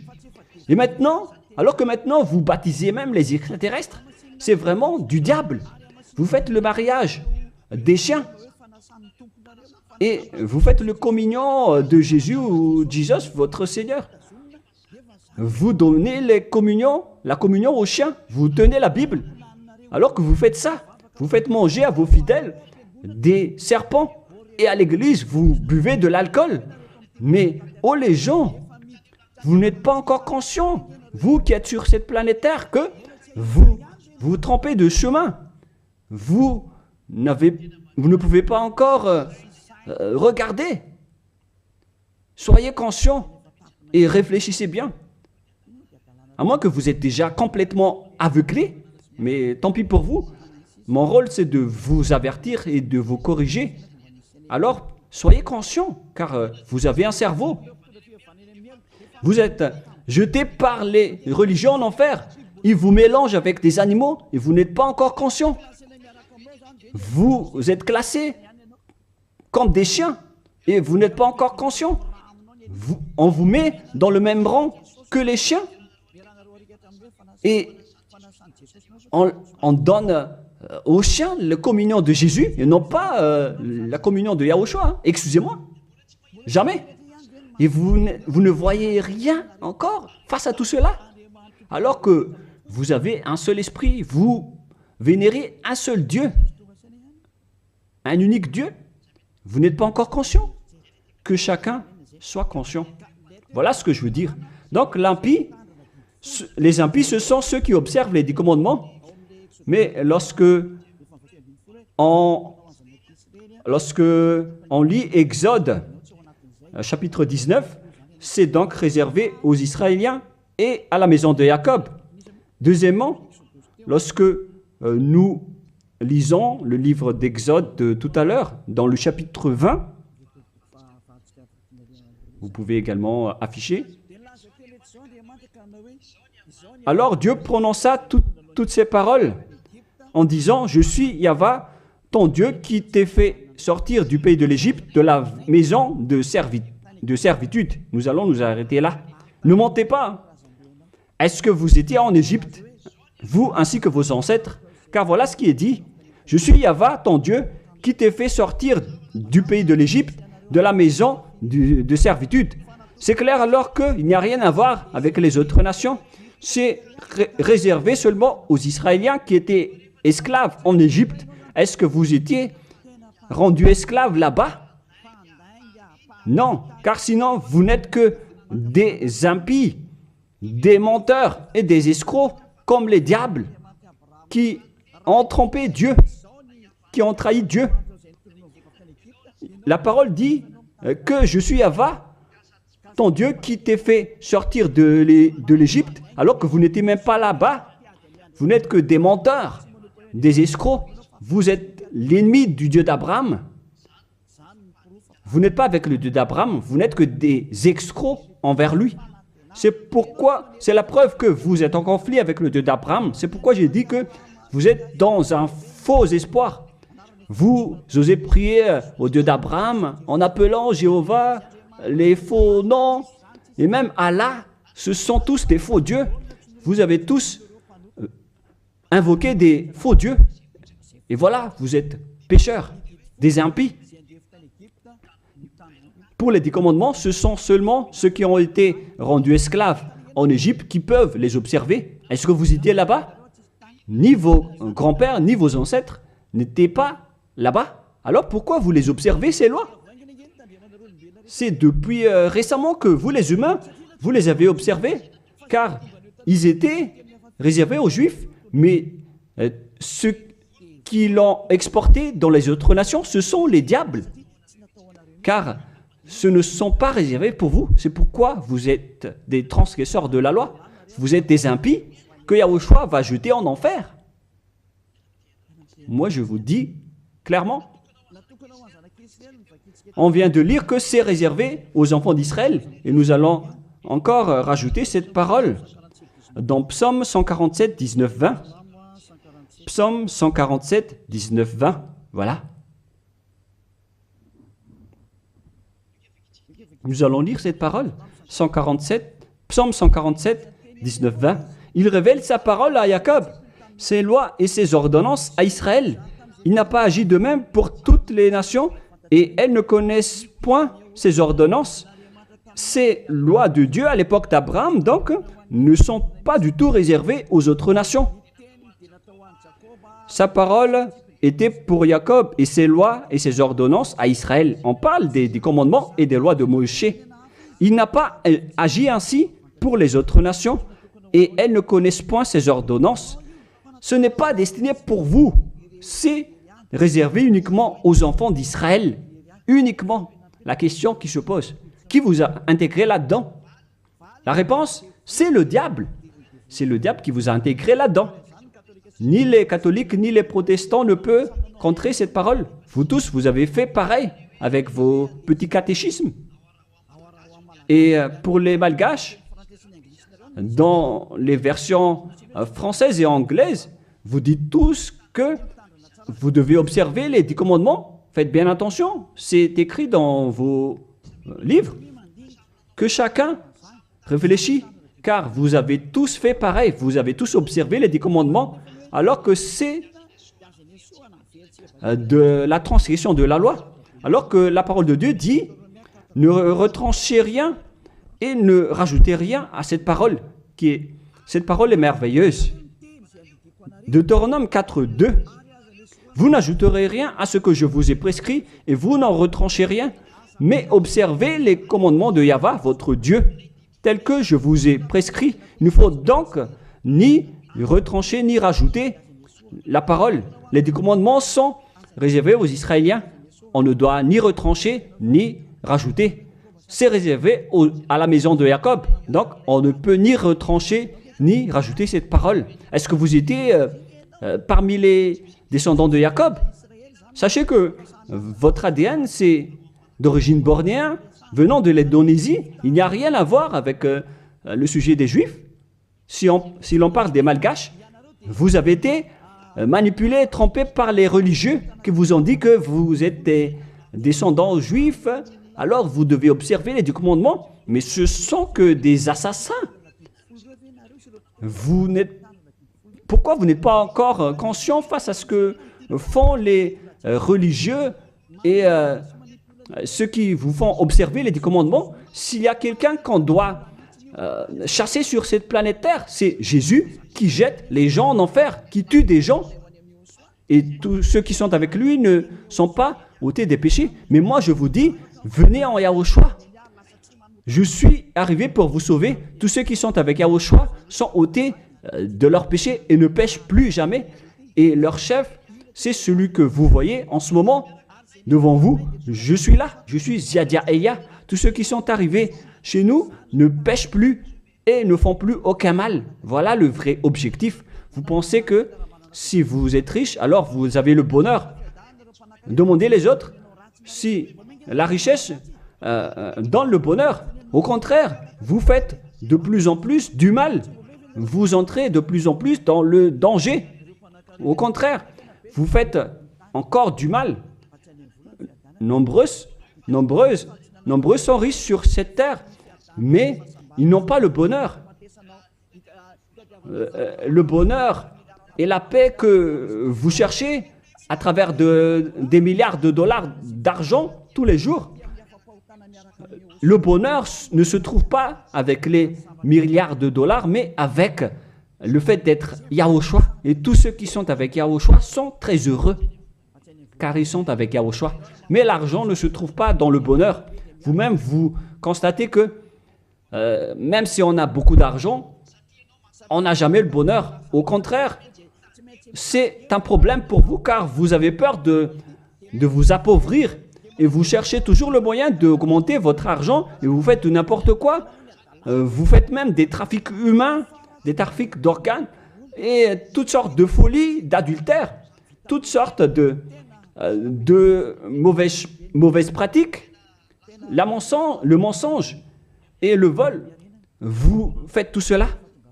Et maintenant, alors que maintenant vous baptisez même les extraterrestres, c'est vraiment du diable. Vous faites le mariage des chiens. Et vous faites le communion de Jésus ou Jesus, votre Seigneur. Vous donnez la communion aux chiens. Vous tenez la Bible. Alors que vous faites ça, vous faites manger à vos fidèles des serpents. Et à l'église, vous buvez de l'alcool. Mais, oh les gens, vous n'êtes pas encore conscients, vous qui êtes sur cette planète Terre, que vous trompez de chemin. Vous ne pouvez pas encore regarder. Soyez conscients et réfléchissez bien. À moins que vous êtes déjà complètement aveuglé, mais tant pis pour vous. Mon rôle, c'est de vous avertir et de vous corriger. Alors, soyez conscients, car vous avez un cerveau. Vous êtes jetés par les religions en enfer. Ils vous mélangent avec des animaux et vous n'êtes pas encore conscients. Vous êtes classés comme des chiens et vous n'êtes pas encore conscients. On vous met dans le même rang que les chiens. Et on donne aux chiens la communion de Jésus et non pas la communion de Yahushua. Hein. Excusez-moi. Jamais. Et vous ne voyez rien encore face à tout cela. Alors que vous avez un seul esprit, vous vénérez un seul Dieu, un unique Dieu. Vous n'êtes pas encore conscient. Que chacun soit conscient. Voilà ce que je veux dire. Donc les impies, ce sont ceux qui observent les 10 commandements. Mais lorsque on lit Exode, chapitre 19, c'est donc réservé aux Israéliens et à la maison de Jacob. Deuxièmement, lorsque nous lisons le livre d'Exode de tout à l'heure, dans le chapitre 20, vous pouvez également afficher. Alors Dieu prononça toutes ces paroles en disant « Je suis Yahva, ton Dieu qui t'ai fait sortir du pays de l'Égypte, de la maison de servitude. » Nous allons nous arrêter là. Ne mentez pas. Est-ce que vous étiez en Égypte, vous ainsi que vos ancêtres? Car voilà ce qui est dit. « Je suis Yahva, ton Dieu, qui t'ai fait sortir du pays de l'Égypte, de la maison de servitude. » C'est clair alors qu'il n'y a rien à voir avec les autres nations. c'est réservé seulement aux Israéliens qui étaient esclaves en Égypte. Est-ce que vous étiez rendus esclaves là-bas? Non, car sinon vous n'êtes que des impies, des menteurs et des escrocs comme les diables qui ont trompé Dieu, qui ont trahi Dieu. La parole dit que je suis Yahva, ton Dieu qui t'ai fait sortir de l'Égypte alors que vous n'étiez même pas là-bas. Vous n'êtes que des menteurs, des escrocs. Vous êtes l'ennemi du Dieu d'Abraham. Vous n'êtes pas avec le Dieu d'Abraham, vous n'êtes que des escrocs envers lui. C'est pourquoi, c'est la preuve que vous êtes en conflit avec le Dieu d'Abraham. C'est pourquoi j'ai dit que vous êtes dans un faux espoir. Vous osez prier au Dieu d'Abraham en appelant Jéhovah les faux noms. Et même Allah, ce sont tous des faux dieux. Vous avez tous invoqué des faux dieux. Et voilà, vous êtes pécheurs, des impies. Pour les 10 commandements, ce sont seulement ceux qui ont été rendus esclaves en Égypte qui peuvent les observer. Est-ce que vous étiez là-bas? Ni vos grands-pères, ni vos ancêtres n'étaient pas là-bas. Alors pourquoi vous les observez, ces lois? C'est depuis récemment que vous, les humains, vous les avez observés, car ils étaient réservés aux Juifs, mais ceux qui l'ont exporté dans les autres nations, ce sont les diables. Car ce ne sont pas réservés pour vous. C'est pourquoi vous êtes des transgresseurs de la loi. Vous êtes des impies que Yahushua va jeter en enfer. Moi, je vous dis clairement, on vient de lire que c'est réservé aux enfants d'Israël. Et nous allons encore rajouter cette parole dans Psaume 147, 19, 20. Psaume 147, 19, 20. Voilà. Nous allons lire cette parole. Psaume 147, 19, 20. Il révèle sa parole à Jacob, ses lois et ses ordonnances à Israël. Il n'a pas agi de même pour toutes les nations et elles ne connaissent point ses ordonnances. Ces lois de Dieu à l'époque d'Abraham, donc, ne sont pas du tout réservées aux autres nations. Sa parole était pour Jacob et ses lois et ses ordonnances à Israël. On parle des commandements et des lois de Moïse. Il n'a pas agi ainsi pour les autres nations et elles ne connaissent point ses ordonnances. Ce n'est pas destiné pour vous, c'est réservé uniquement aux enfants d'Israël. Uniquement. La question qui se pose, qui vous a intégré là-dedans? La réponse, c'est le diable. C'est le diable qui vous a intégré là-dedans. Ni les catholiques, ni les protestants ne peuvent contrer cette parole. Vous tous, vous avez fait pareil avec vos petits catéchismes. Et pour les malgaches, dans les versions françaises et anglaises, vous dites tous que vous devez observer les 10 commandements. Faites bien attention, c'est écrit dans vos livres. Que chacun réfléchit, car vous avez tous fait pareil. Vous avez tous observé les 10 commandements, alors que c'est de la transgression de la loi. Alors que la parole de Dieu dit, ne retranchez rien et ne rajoutez rien à cette parole. Cette parole est merveilleuse. Deutéronome 4, 2. Vous n'ajouterez rien à ce que je vous ai prescrit et vous n'en retranchez rien, mais observez les commandements de Yahva, votre Dieu, tels que je vous ai prescrits. Il ne faut donc ni retrancher ni rajouter la parole. Les 10 commandements sont réservés aux Israéliens. On ne doit ni retrancher ni rajouter. C'est réservé à la maison de Jacob. Donc, on ne peut ni retrancher ni rajouter cette parole. Est-ce que vous étiez parmi les descendants de Jacob? Sachez que votre ADN, c'est d'origine bornéenne, venant de l'Indonésie. Il n'y a rien à voir avec le sujet des Juifs. Si l'on parle des Malgaches, vous avez été manipulés, trompés par les religieux qui vous ont dit que vous êtes des descendants juifs, alors vous devez observer les 10 commandements, mais ce sont que des assassins. Pourquoi vous n'êtes pas encore conscient face à ce que font les religieux et ceux qui vous font observer les 10 commandements? S'il y a quelqu'un qu'on doit chassé sur cette planète Terre. C'est Jésus qui jette les gens en enfer, qui tue des gens. Et tous ceux qui sont avec lui ne sont pas ôtés des péchés. Mais moi, je vous dis, venez en Yahushua. Je suis arrivé pour vous sauver. Tous ceux qui sont avec Yahushua sont ôtés de leurs péchés et ne pêchent plus jamais. Et leur chef, c'est celui que vous voyez en ce moment devant vous. Je suis là, je suis Ziadia Eya. Tous ceux qui sont arrivés chez nous ne pêchent plus et ne font plus aucun mal. Voilà le vrai objectif. Vous pensez que si vous êtes riche, alors vous avez le bonheur. Demandez les autres si la richesse donne le bonheur. Au contraire, vous faites de plus en plus du mal. Vous entrez de plus en plus dans le danger. Au contraire, vous faites encore du mal. Nombreux sont riches sur cette terre, mais ils n'ont pas le bonheur. Le bonheur et la paix que vous cherchez à travers des milliards de dollars d'argent tous les jours. Le bonheur ne se trouve pas avec les milliards de dollars, mais avec le fait d'être Yahushua. Et tous ceux qui sont avec Yahushua sont très heureux, car ils sont avec Yahushua. Mais l'argent ne se trouve pas dans le bonheur. Vous-même, vous constatez que même si on a beaucoup d'argent, on n'a jamais le bonheur. Au contraire, c'est un problème pour vous, car vous avez peur de vous appauvrir. Et vous cherchez toujours le moyen d'augmenter votre argent et vous faites n'importe quoi. Vous faites même des trafics humains, des trafics d'organes et toutes sortes de folies, d'adultère, toutes sortes de mauvaises pratiques. Le mensonge et le vol. Vous faites tout cela.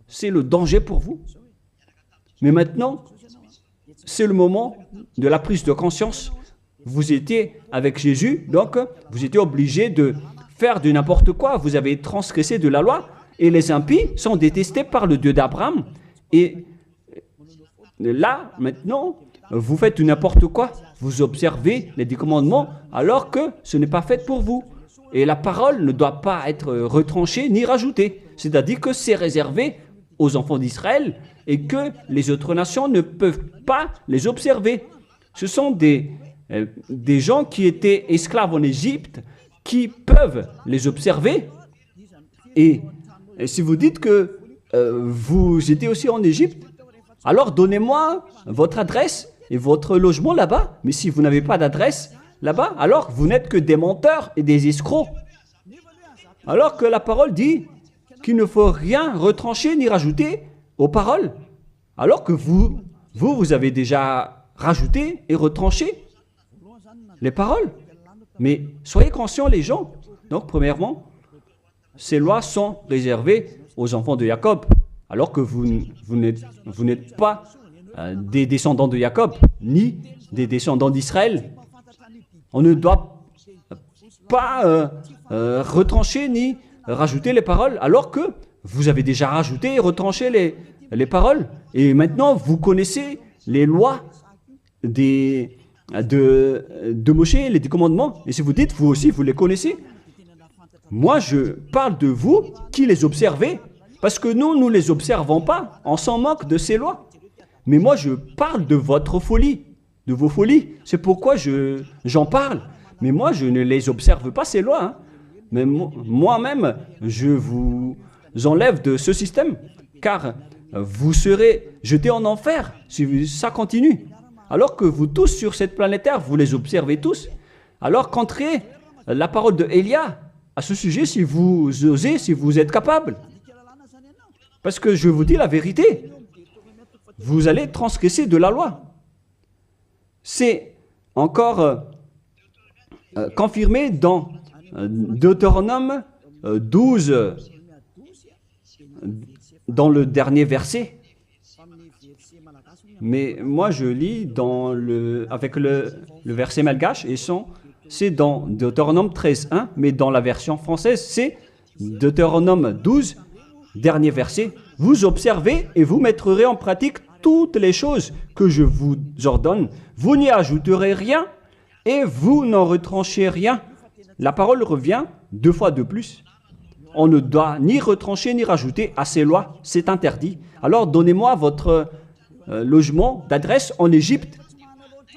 C'est le danger pour vous. Mais maintenant, c'est le moment de la prise de conscience. Vous étiez avec Jésus, donc vous étiez obligé de faire de n'importe quoi. Vous avez transgressé de la loi et les impies sont détestés par le Dieu d'Abraham. Et là, maintenant, vous faites n'importe quoi. Vous observez les 10 commandements alors que ce n'est pas fait pour vous. Et la parole ne doit pas être retranchée ni rajoutée. C'est-à-dire que c'est réservé aux enfants d'Israël et que les autres nations ne peuvent pas les observer. Ce sont des gens qui étaient esclaves en Égypte qui peuvent les observer. Et si vous dites que vous étiez aussi en Égypte, alors donnez-moi votre adresse et votre logement là-bas. Mais si vous n'avez pas d'adresse là-bas, alors vous n'êtes que des menteurs et des escrocs. Alors que la parole dit qu'il ne faut rien retrancher ni rajouter aux paroles. Alors que vous avez déjà rajouté et retranché les paroles. Mais soyez conscients les gens. Donc premièrement, ces lois sont réservées aux enfants de Jacob. Alors que vous n'êtes pas des descendants de Jacob, ni des descendants d'Israël. On ne doit pas retrancher ni rajouter les paroles, alors que vous avez déjà rajouté et retranché les paroles. Et maintenant, vous connaissez les lois de Moshe, les 10 commandements. Et si vous dites, vous aussi, vous les connaissez, moi, je parle de vous qui les observez, parce que nous ne les observons pas. On s'en moque de ces lois. Mais moi, je parle de votre folie, de vos folies. C'est pourquoi j'en parle. Mais moi, je ne les observe pas, ces lois. Hein. Mais moi-même, je vous enlève de ce système, car vous serez jetés en enfer si ça continue. Alors que vous tous sur cette planète Terre, vous les observez tous. Alors qu'entrez la parole de Élia à ce sujet si vous osez, si vous êtes capable. Parce que je vous dis la vérité, vous allez transgresser de la loi. C'est encore confirmé dans Deutéronome 12, dans le dernier verset. Mais moi, je lis avec le verset malgache, et c'est dans Deutéronome 13.1, mais dans la version française, c'est Deutéronome 12, dernier verset. Vous observez et vous mettrez en pratique toutes les choses que je vous ordonne. Vous n'y ajouterez rien et vous n'en retranchez rien. La parole revient 2 fois de plus. on ne doit ni retrancher ni rajouter à ces lois. C'est interdit. Alors donnez-moi votre logement d'adresse en Égypte.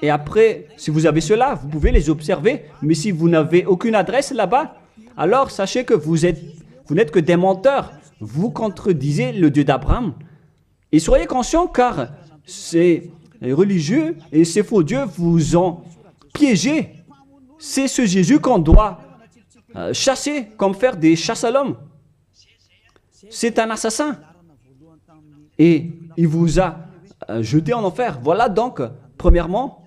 Et après, si vous avez cela, vous pouvez les observer. Mais si vous n'avez aucune adresse là-bas, alors sachez que vous n'êtes que des menteurs. Vous contredisez le Dieu d'Abraham. Et soyez conscients car ces religieux et ces faux dieux vous ont piégé. C'est ce Jésus qu'on doit chasser, comme faire des chasses à l'homme. C'est un assassin. Et il vous a jeté en enfer. Voilà donc, premièrement,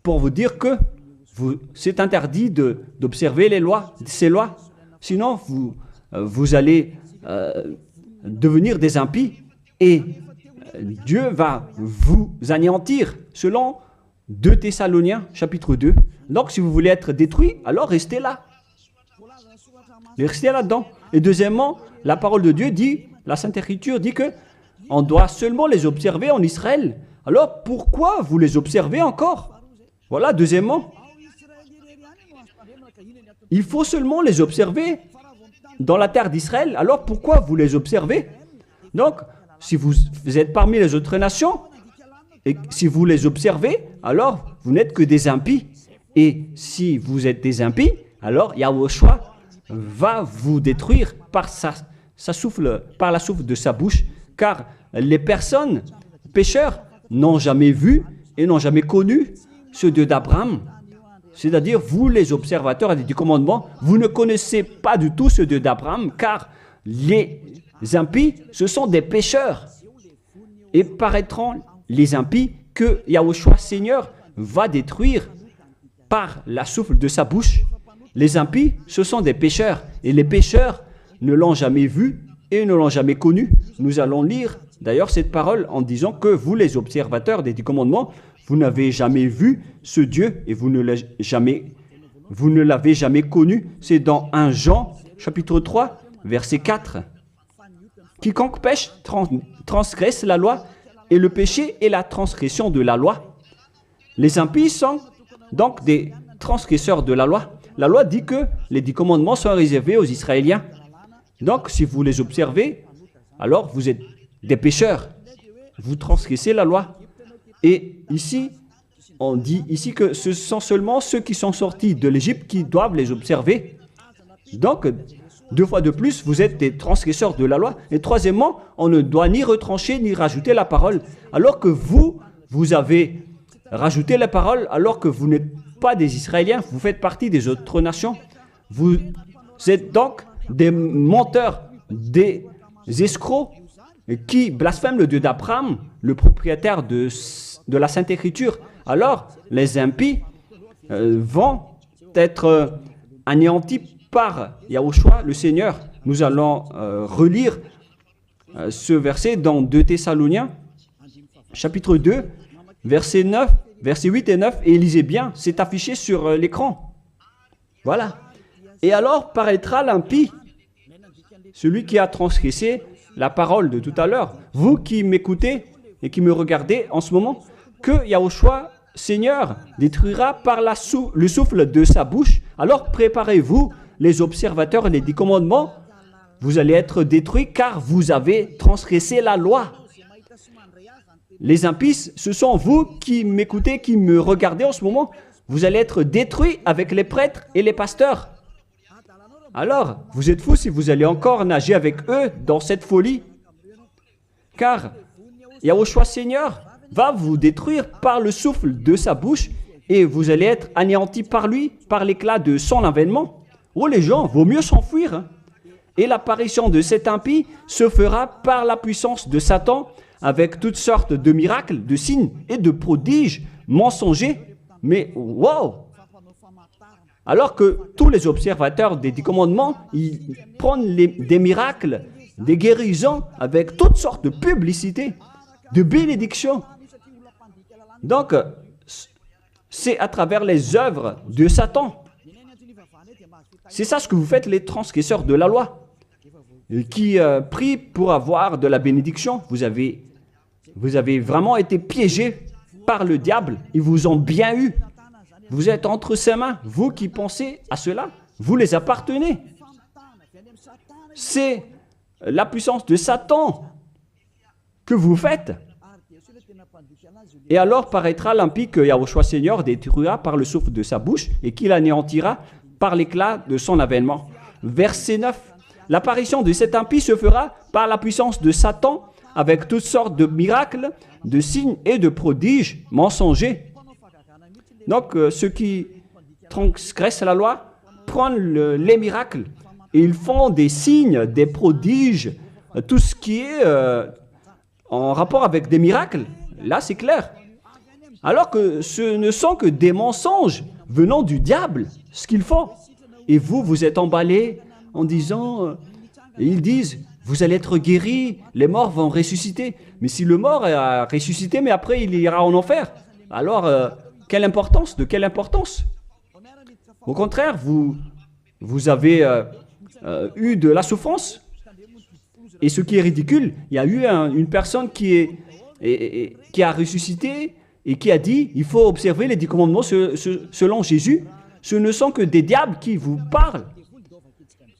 pour vous dire que c'est interdit d'observer les lois, ces lois. Sinon, vous allez devenir des impies et Dieu va vous anéantir, selon 2 Thessaloniciens, chapitre 2. Donc, si vous voulez être détruit, alors restez là. Restez là-dedans. Et deuxièmement, la parole de Dieu dit, la Sainte Écriture dit que on doit seulement les observer en Israël. Alors, pourquoi vous les observez encore? Voilà, deuxièmement. Il faut seulement les observer dans la terre d'Israël. Alors, pourquoi vous les observez? Donc, si vous êtes parmi les autres nations, et si vous les observez, alors vous n'êtes que des impies. Et si vous êtes des impies, alors Yahushua va vous détruire par la souffle de sa bouche, car les personnes pécheurs n'ont jamais vu et n'ont jamais connu ce Dieu d'Abraham. C'est-à-dire, vous les observateurs du commandement, vous ne connaissez pas du tout ce Dieu d'Abraham, car les impies, ce sont des pécheurs. Et paraîtront les impies que Yahushua Seigneur va détruire par la souffle de sa bouche. Les impies, ce sont des pécheurs. Et les pécheurs ne l'ont jamais vu et ne l'ont jamais connu. Nous allons lire d'ailleurs cette parole en disant que vous, les observateurs des 10 commandements, vous n'avez jamais vu ce Dieu et vous ne l'avez jamais connu. C'est dans 1 Jean, chapitre 3, verset 4. Quiconque pêche transgresse la loi, et le péché est la transgression de la loi. Les impies sont donc des transgresseurs de la loi. La loi dit que les 10 commandements sont réservés aux Israéliens. Donc, si vous les observez, alors vous êtes des pécheurs. Vous transgressez la loi. Et ici, on dit ici que ce sont seulement ceux qui sont sortis de l'Égypte qui doivent les observer. Donc, 2 fois de plus, vous êtes des transgresseurs de la loi. Et troisièmement, on ne doit ni retrancher ni rajouter la parole. Alors que vous avez rajouté la parole, alors que vous n'êtes pas des Israéliens, vous faites partie des autres nations. Vous êtes donc des menteurs, des escrocs qui blasphèment le Dieu d'Abraham, le propriétaire de la Sainte Écriture. Alors, les impies vont être anéantis par Yahushua, le Seigneur. Nous allons relire ce verset dans 2 Thessaloniciens, chapitre 2, verset 8 et 9. Et lisez bien, c'est affiché sur l'écran. Voilà. Et alors paraîtra l'impie, celui qui a transgressé la parole de tout à l'heure. Vous qui m'écoutez et qui me regardez en ce moment, que Yahushua, Seigneur, détruira par le souffle de sa bouche. Alors préparez-vous, les observateurs et les 10 commandements, vous allez être détruits car vous avez transgressé la loi. Les impies, ce sont vous qui m'écoutez, qui me regardez en ce moment. Vous allez être détruits avec les prêtres et les pasteurs. Alors, vous êtes fous si vous allez encore nager avec eux dans cette folie. Car Yahushua Seigneur va vous détruire par le souffle de sa bouche et vous allez être anéantis par lui, par l'éclat de son avènement. Oh les gens, vaut mieux s'enfuir. Hein. Et l'apparition de cet impie se fera par la puissance de Satan avec toutes sortes de miracles, de signes et de prodiges mensongers. Mais wow! Alors que tous les observateurs des 10 commandements, ils prennent des miracles, des guérisons avec toutes sortes de publicités, de bénédictions. Donc, c'est à travers les œuvres de Satan. C'est ça ce que vous faites, les transgresseurs de la loi, qui prient pour avoir de la bénédiction. Vous avez vraiment été piégés par le diable. Ils vous ont bien eu. Vous êtes entre ses mains. Vous qui pensez à cela, vous les appartenez. C'est la puissance de Satan que vous faites. Et alors paraîtra l'impie que Yahushua Seigneur détruira par le souffle de sa bouche et qu'il anéantira par l'éclat de son avènement. Verset 9. L'apparition de cet impie se fera par la puissance de Satan avec toutes sortes de miracles, de signes et de prodiges mensongers. Donc ceux qui transgressent la loi prennent les miracles et ils font des signes, des prodiges, tout ce qui est en rapport avec des miracles. Là, c'est clair. Alors que ce ne sont que des mensonges venant du diable, ce qu'ils font. Et vous, vous êtes emballés en disant, ils disent, vous allez être guéris, les morts vont ressusciter. Mais si le mort a ressuscité, mais après il ira en enfer, alors quelle importance? De quelle importance? Au contraire, vous avez eu de la souffrance. Et ce qui est ridicule, il y a eu une personne qui a ressuscité et qui a dit, il faut observer les 10 commandements selon Jésus. Ce ne sont que des diables qui vous parlent.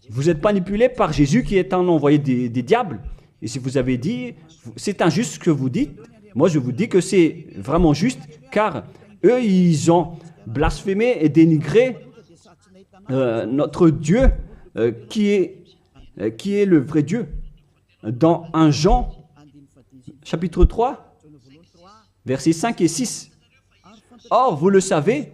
Vous êtes manipulé par Jésus qui est un envoyé des diables. Et si vous avez dit, c'est injuste ce que vous dites, moi je vous dis que c'est vraiment juste, car eux, ils ont blasphémé et dénigré notre Dieu qui est le vrai Dieu. Dans 1 Jean, chapitre 3, versets 5 et 6. Or, vous le savez,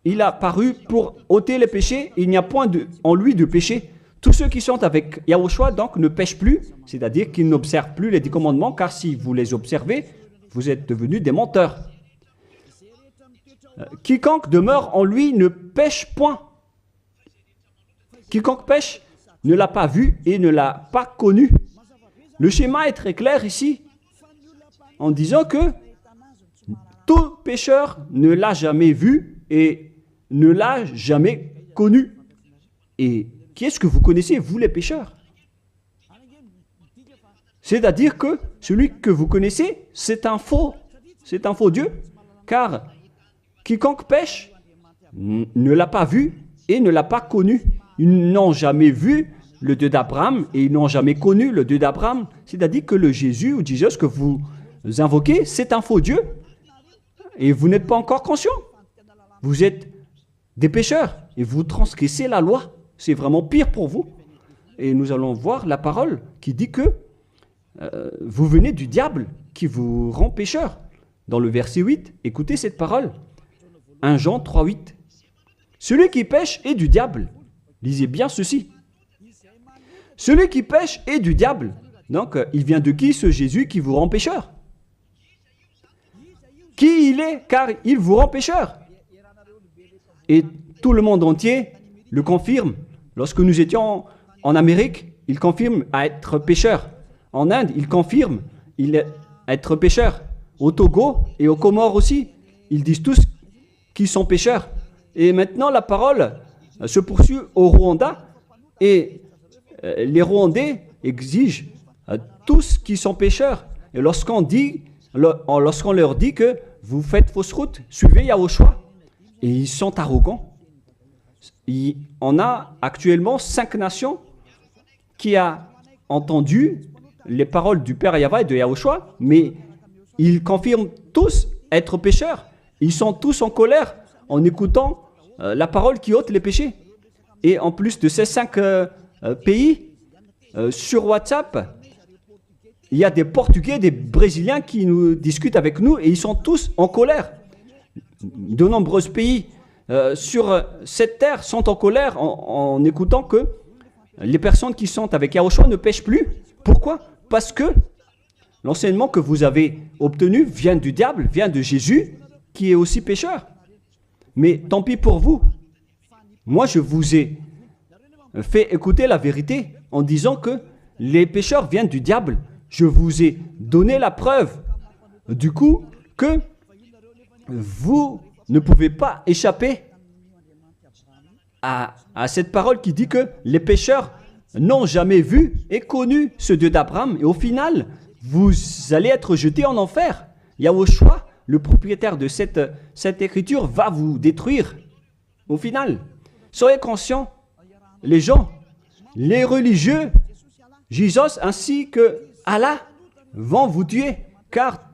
il a paru pour ôter les péchés, il n'y a point en lui de péché. Tous ceux qui sont avec Yahushua, donc, ne pêchent plus, c'est-à-dire qu'ils n'observent plus les 10 commandements, car si vous les observez, vous êtes devenus des menteurs. Quiconque demeure en lui ne pêche point. Quiconque pêche ne l'a pas vu et ne l'a pas connu. Le schéma est très clair ici, en disant que tout pécheur ne l'a jamais vu et ne l'a jamais connu. Et qui est-ce que vous connaissez, vous les pécheurs? C'est-à-dire que celui que vous connaissez, c'est un faux Dieu, car quiconque pêche ne l'a pas vu et ne l'a pas connu. Ils n'ont jamais vu le Dieu d'Abraham et ils n'ont jamais connu le Dieu d'Abraham. C'est-à-dire que le Jésus ou Jesus que vous invoquez, c'est un faux Dieu. Et vous n'êtes pas encore conscient. Vous êtes des pécheurs et vous transgressez la loi. C'est vraiment pire pour vous. Et nous allons voir la parole qui dit que vous venez du diable qui vous rend pécheur. Dans le verset 8, écoutez cette parole. 1 Jean 3, 8. Celui qui pêche est du diable. Lisez bien ceci. Celui qui pêche est du diable. Donc, il vient de qui ce Jésus qui vous rend pécheur? Qui il est? Car il vous rend pécheur. Et tout le monde entier le confirme. Lorsque nous étions en Amérique, il confirme à être pécheur. En Inde, il confirme à être pécheur. Au Togo et aux Comores aussi, ils disent tous qu'ils sont pécheurs. Et maintenant, la parole se poursuit au Rwanda et les Rwandais exigent tous qui sont pécheurs. Et lorsqu'on leur dit que vous faites fausse route, suivez Yahushua, et ils sont arrogants. On a actuellement 5 nations qui ont entendu les paroles du Père Yahweh et de Yahushua, mais ils confirment tous être pécheurs. Ils sont tous en colère en écoutant la parole qui ôte les péchés. Et en plus de ces 5 pays, sur WhatsApp, il y a des Portugais, des Brésiliens qui nous discutent avec nous et ils sont tous en colère. De nombreux pays sur cette terre sont en colère en écoutant que les personnes qui sont avec Yahushua ne pêchent plus. Pourquoi? Parce que l'enseignement que vous avez obtenu vient du diable, vient de Jésus, qui est aussi pécheur. Mais tant pis pour vous. Moi, je vous ai fait écouter la vérité en disant que les pécheurs viennent du diable. Je vous ai donné la preuve du coup que vous ne pouvez pas échapper à cette parole qui dit que les pécheurs n'ont jamais vu et connu ce Dieu d'Abraham. Et au final, vous allez être jetés en enfer. Yahushua, le propriétaire de cette écriture, va vous détruire. Au final, soyez conscients, les gens les religieux, Jésus ainsi que Allah vont vous tuer, car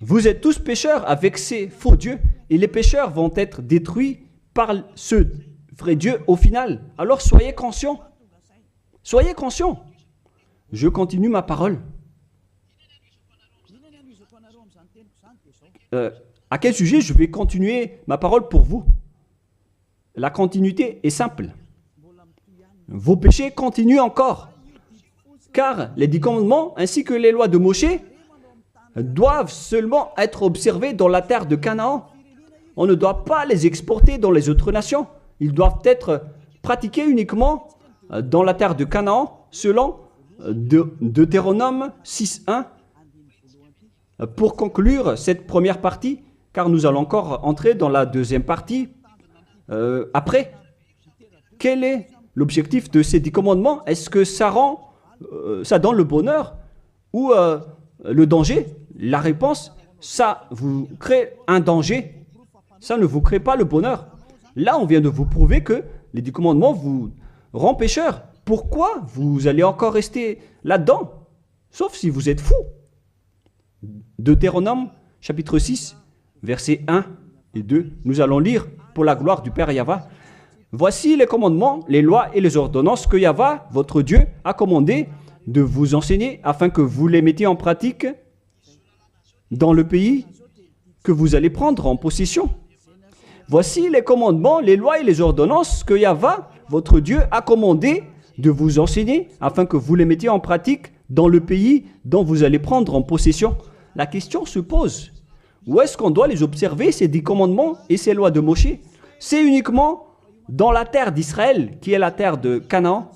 vous êtes tous pécheurs avec ces faux dieux, et les pécheurs vont être détruits par ce vrai Dieu au final. Alors soyez conscients. Soyez conscients. Je continue ma parole. À quel sujet je vais continuer ma parole pour vous? La continuité est simple. Vos péchés continuent encore. Car les 10 commandements ainsi que les lois de Moïse doivent seulement être observés dans la terre de Canaan. On ne doit pas les exporter dans les autres nations. Ils doivent être pratiqués uniquement dans la terre de Canaan, selon Deutéronome 6.1. Pour conclure cette première partie, car nous allons encore entrer dans la deuxième partie après. Quel est l'objectif de ces 10 commandements? Est-ce que ça donne le bonheur ou le danger? La réponse, ça vous crée un danger. Ça ne vous crée pas le bonheur. Là, on vient de vous prouver que les 10 commandements vous rendent pécheurs. Pourquoi vous allez encore rester là-dedans? Sauf si vous êtes fou. Deutéronome, chapitre 6, versets 1 et 2. Nous allons lire pour la gloire du Père Yahva. Voici les commandements, les lois et les ordonnances que Yahva, votre Dieu, a commandé de vous enseigner afin que vous les mettiez en pratique dans le pays que vous allez prendre en possession. Voici les commandements, les lois et les ordonnances que Yahva, votre Dieu, a commandé de vous enseigner afin que vous les mettiez en pratique dans le pays dont vous allez prendre en possession. La question se pose, où est-ce qu'on doit les observer, ces 10 commandements et ces lois de Moïse? C'est uniquement dans la terre d'Israël, qui est la terre de Canaan,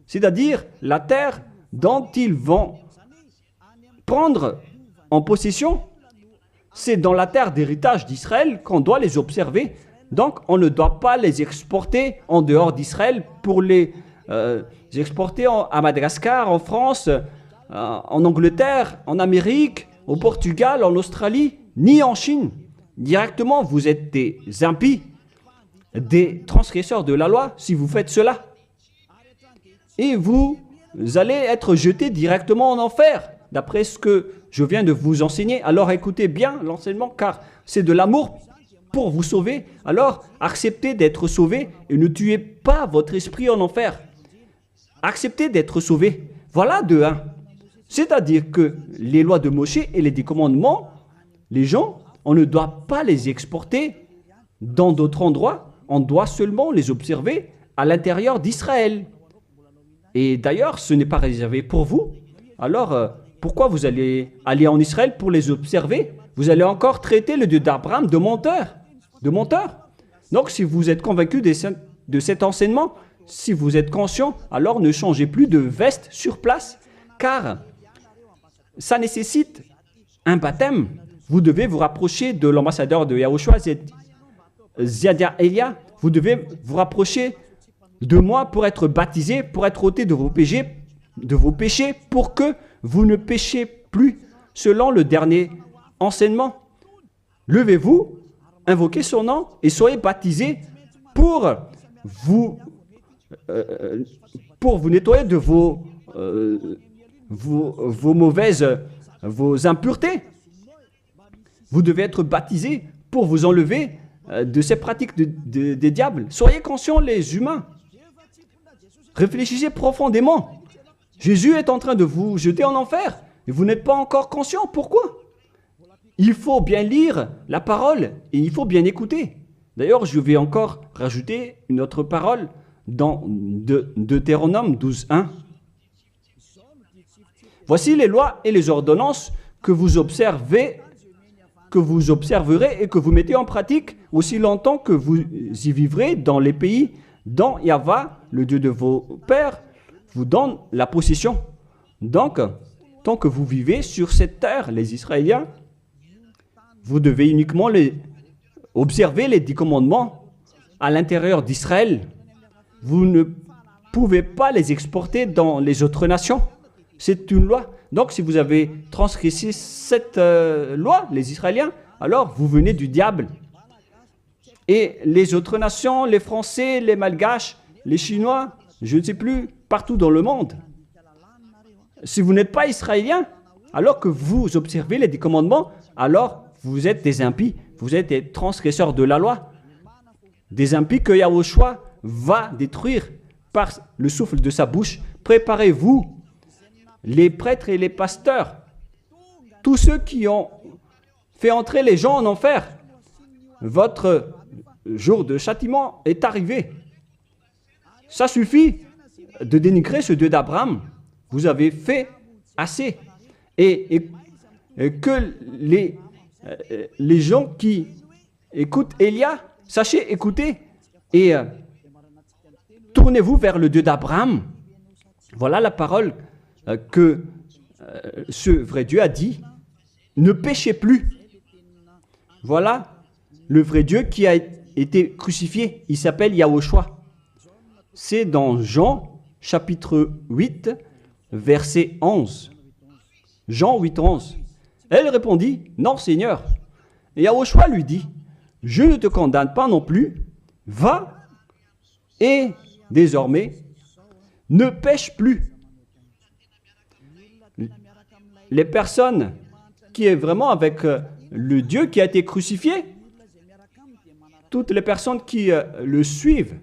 c'est-à-dire la terre dont ils vont prendre en possession. C'est dans la terre d'héritage d'Israël qu'on doit les observer. Donc, on ne doit pas les exporter en dehors d'Israël pour les exporter à Madagascar, en France, en Angleterre, en Amérique, au Portugal, en Australie, ni en Chine. Directement, vous êtes des impies, des transgresseurs de la loi si vous faites cela. Et vous allez être jetés directement en enfer, d'après ce que je viens de vous enseigner. Alors écoutez bien l'enseignement, car c'est de l'amour pour vous sauver. Alors acceptez d'être sauvé et ne tuez pas votre esprit en enfer. Acceptez d'être sauvé. Voilà de 1. C'est-à-dire que les lois de Moïse et les 10 commandements, les gens, on ne doit pas les exporter dans d'autres endroits. On doit seulement les observer à l'intérieur d'Israël. Et d'ailleurs, ce n'est pas réservé pour vous. Alors, pourquoi vous allez aller en Israël pour les observer? Vous allez encore traiter le Dieu d'Abraham de menteur. De menteur. Donc, si vous êtes convaincu de cet enseignement, si vous êtes conscient, alors ne changez plus de veste sur place, car ça nécessite un baptême. Vous devez vous rapprocher de l'ambassadeur de Yahushua, Ziadia Elia. Vous devez vous rapprocher de moi pour être baptisé, pour être ôté de vos péchés, pour que vous ne péchiez plus selon le dernier enseignement. Levez-vous, invoquez son nom et soyez baptisés pour vous nettoyer de vos impuretés. Vous devez être baptisés pour vous enlever de ces pratiques des diables. Soyez conscients, les humains. Réfléchissez profondément. Jésus est en train de vous jeter en enfer et vous n'êtes pas encore conscient. Pourquoi? Il faut bien lire la parole et il faut bien écouter. D'ailleurs, je vais encore rajouter une autre parole dans Deutéronome 12.1. Voici les lois et les ordonnances que vous observerez et que vous mettez en pratique aussi longtemps que vous y vivrez dans les pays dont Yahva, le Dieu de vos pères, vous donne la possession. Donc, tant que vous vivez sur cette terre, les Israéliens, vous devez uniquement observer les 10 commandements à l'intérieur d'Israël. Vous ne pouvez pas les exporter dans les autres nations. C'est une loi. Donc, si vous avez transgressé cette loi, les Israéliens, alors vous venez du diable. Et les autres nations, les Français, les Malgaches, les Chinois, je ne sais plus, partout dans le monde. Si vous n'êtes pas israélien, alors que vous observez les 10 commandements, alors vous êtes des impies, vous êtes des transgresseurs de la loi. Des impies que Yahushua va détruire par le souffle de sa bouche. Préparez-vous, les prêtres et les pasteurs, tous ceux qui ont fait entrer les gens en enfer. Votre jour de châtiment est arrivé. Ça suffit de dénigrer ce Dieu d'Abraham. Vous avez fait assez. Et que les gens qui écoutent Élia, sachez écouter et tournez-vous vers le Dieu d'Abraham. Voilà la parole que ce vrai Dieu a dit. Ne péchez plus. Voilà le vrai Dieu qui a été crucifié. Il s'appelle Yahushua. C'est dans Jean chapitre 8, verset 11. Jean 8, 11. Elle répondit, non Seigneur. Et Yahushua lui dit, je ne te condamne pas non plus. Va et désormais ne pêche plus. Les personnes qui est vraiment avec le Dieu qui a été crucifié, toutes les personnes qui le suivent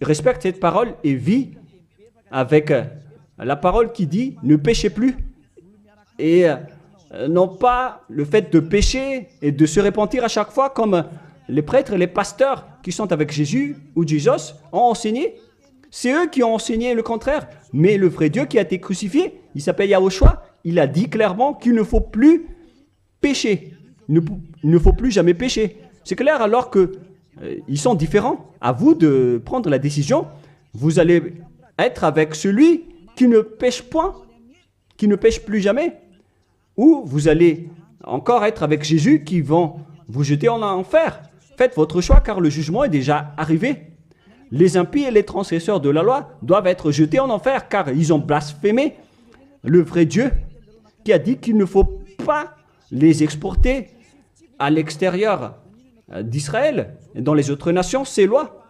respectent cette parole et vivent avec la parole qui dit ne péchez plus et non pas le fait de pécher et de se repentir à chaque fois comme les prêtres et les pasteurs qui sont avec Jésus ou Jésus ont enseigné. C'est eux qui ont enseigné le contraire. Mais le vrai Dieu qui a été crucifié, il s'appelle Yahushua, il a dit clairement qu'il ne faut plus pécher. Il ne faut plus jamais pécher. C'est clair alors que ils sont différents. À vous de prendre la décision. Vous allez être avec celui qui ne pêche point, qui ne pêche plus jamais. Ou vous allez encore être avec Jésus qui vont vous jeter en enfer. Faites votre choix car le jugement est déjà arrivé. Les impies et les transgresseurs de la loi doivent être jetés en enfer car ils ont blasphémé le vrai Dieu qui a dit qu'il ne faut pas les exporter à l'extérieur d'Israël et dans les autres nations, ces lois.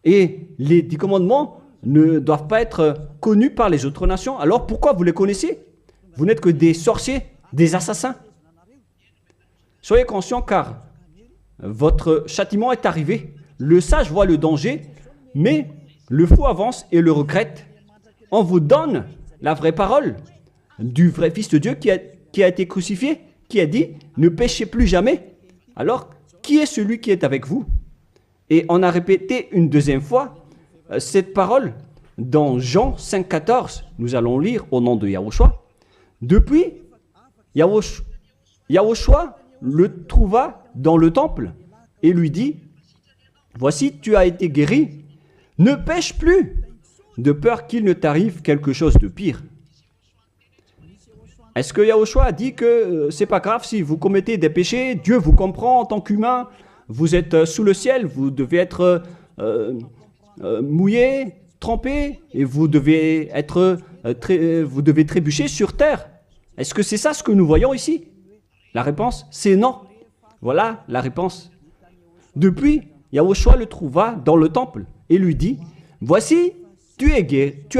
Et les 10 commandements ne doivent pas être connus par les autres nations. Alors pourquoi vous les connaissez? Vous n'êtes que des sorciers, des assassins. Soyez conscients car votre châtiment est arrivé. Le sage voit le danger, mais le fou avance et le regrette. On vous donne la vraie parole du vrai Fils de Dieu qui a été crucifié, qui a dit « Ne péchez plus jamais ». Alors, qui est celui qui est avec vous? Et on a répété une deuxième fois cette parole dans Jean 5, 14. Nous allons lire au nom de Yahushua. Depuis, Yahushua le trouva dans le temple et lui dit « Voici, tu as été guéri, ne pêche plus, de peur qu'il ne t'arrive quelque chose de pire. » Est-ce que Yahushua a dit que c'est pas grave si vous commettez des péchés, Dieu vous comprend en tant qu'humain, vous êtes sous le ciel, vous devez être mouillé, trempé, et vous devez trébucher sur terre. Est-ce que c'est ça ce que nous voyons ici? La réponse, c'est non. Voilà la réponse. Depuis, Yahushua le trouva dans le temple et lui dit, « Voici, tu as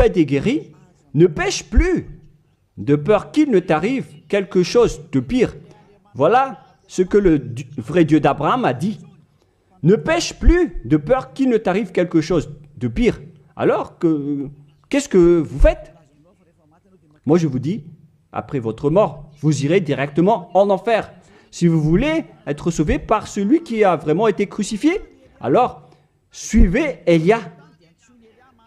été guéri, ne pêche plus, de peur qu'il ne t'arrive quelque chose de pire. » Voilà ce que le vrai Dieu d'Abraham a dit. Ne pêche plus, de peur qu'il ne t'arrive quelque chose de pire. Alors, qu'est-ce que vous faites? Moi, je vous dis, après votre mort, vous irez directement en enfer. Si vous voulez être sauvé par celui qui a vraiment été crucifié, alors suivez Élia.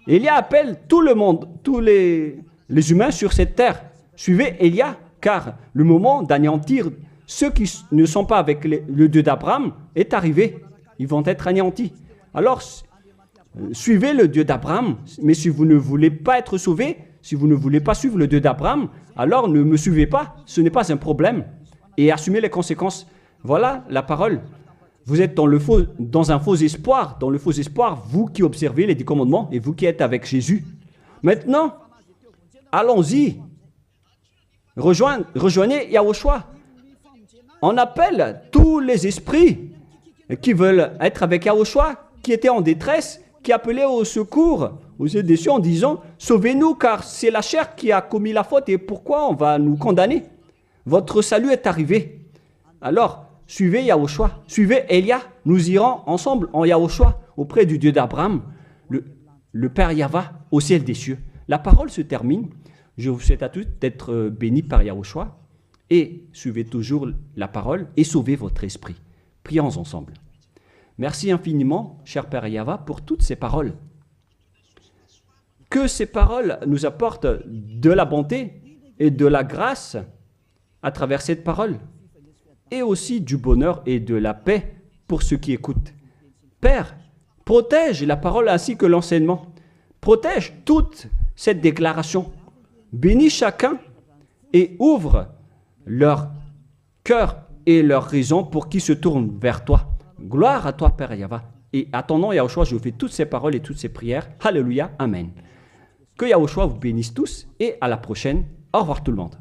Élia appelle tout le monde, tous les humains sur cette terre. Suivez Élia, car le moment d'anéantir ceux qui ne sont pas avec le Dieu d'Abraham est arrivé. Ils vont être anéantis. Alors, suivez le Dieu d'Abraham, mais si vous ne voulez pas être sauvé, si vous ne voulez pas suivre le Dieu d'Abraham, alors ne me suivez pas, ce n'est pas un problème. Et assumez les conséquences. Voilà la parole. Vous êtes dans un faux espoir. Dans le faux espoir, vous qui observez les 10 commandements et vous qui êtes avec Jésus. Maintenant, allons-y. Rejoignez Yahushua. On appelle tous les esprits qui veulent être avec Yahushua, qui étaient en détresse, qui appelait au secours aux yeux des cieux en disant « Sauvez-nous, car c'est la chair qui a commis la faute et pourquoi on va nous condamner? Votre salut est arrivé. » Alors, suivez Yahushua, suivez Elia, nous irons ensemble en Yahushua auprès du Dieu d'Abraham, le Père Yahva, au ciel des cieux. La parole se termine. Je vous souhaite à tous d'être bénis par Yahushua et suivez toujours la parole et sauvez votre esprit. Prions ensemble. Merci infiniment, cher Père Yahva, pour toutes ces paroles. Que ces paroles nous apportent de la bonté et de la grâce à travers cette parole, et aussi du bonheur et de la paix pour ceux qui écoutent. Père, protège la parole ainsi que l'enseignement. Protège toute cette déclaration. Bénis chacun et ouvre leur cœur et leur raison pour qu'ils se tournent vers toi. Gloire à toi, Père Yahva. Et à ton nom, Yahushua, je fais toutes ces paroles et toutes ces prières. Alléluia, Amen. Que Yahushua vous bénisse tous et à la prochaine. Au revoir tout le monde.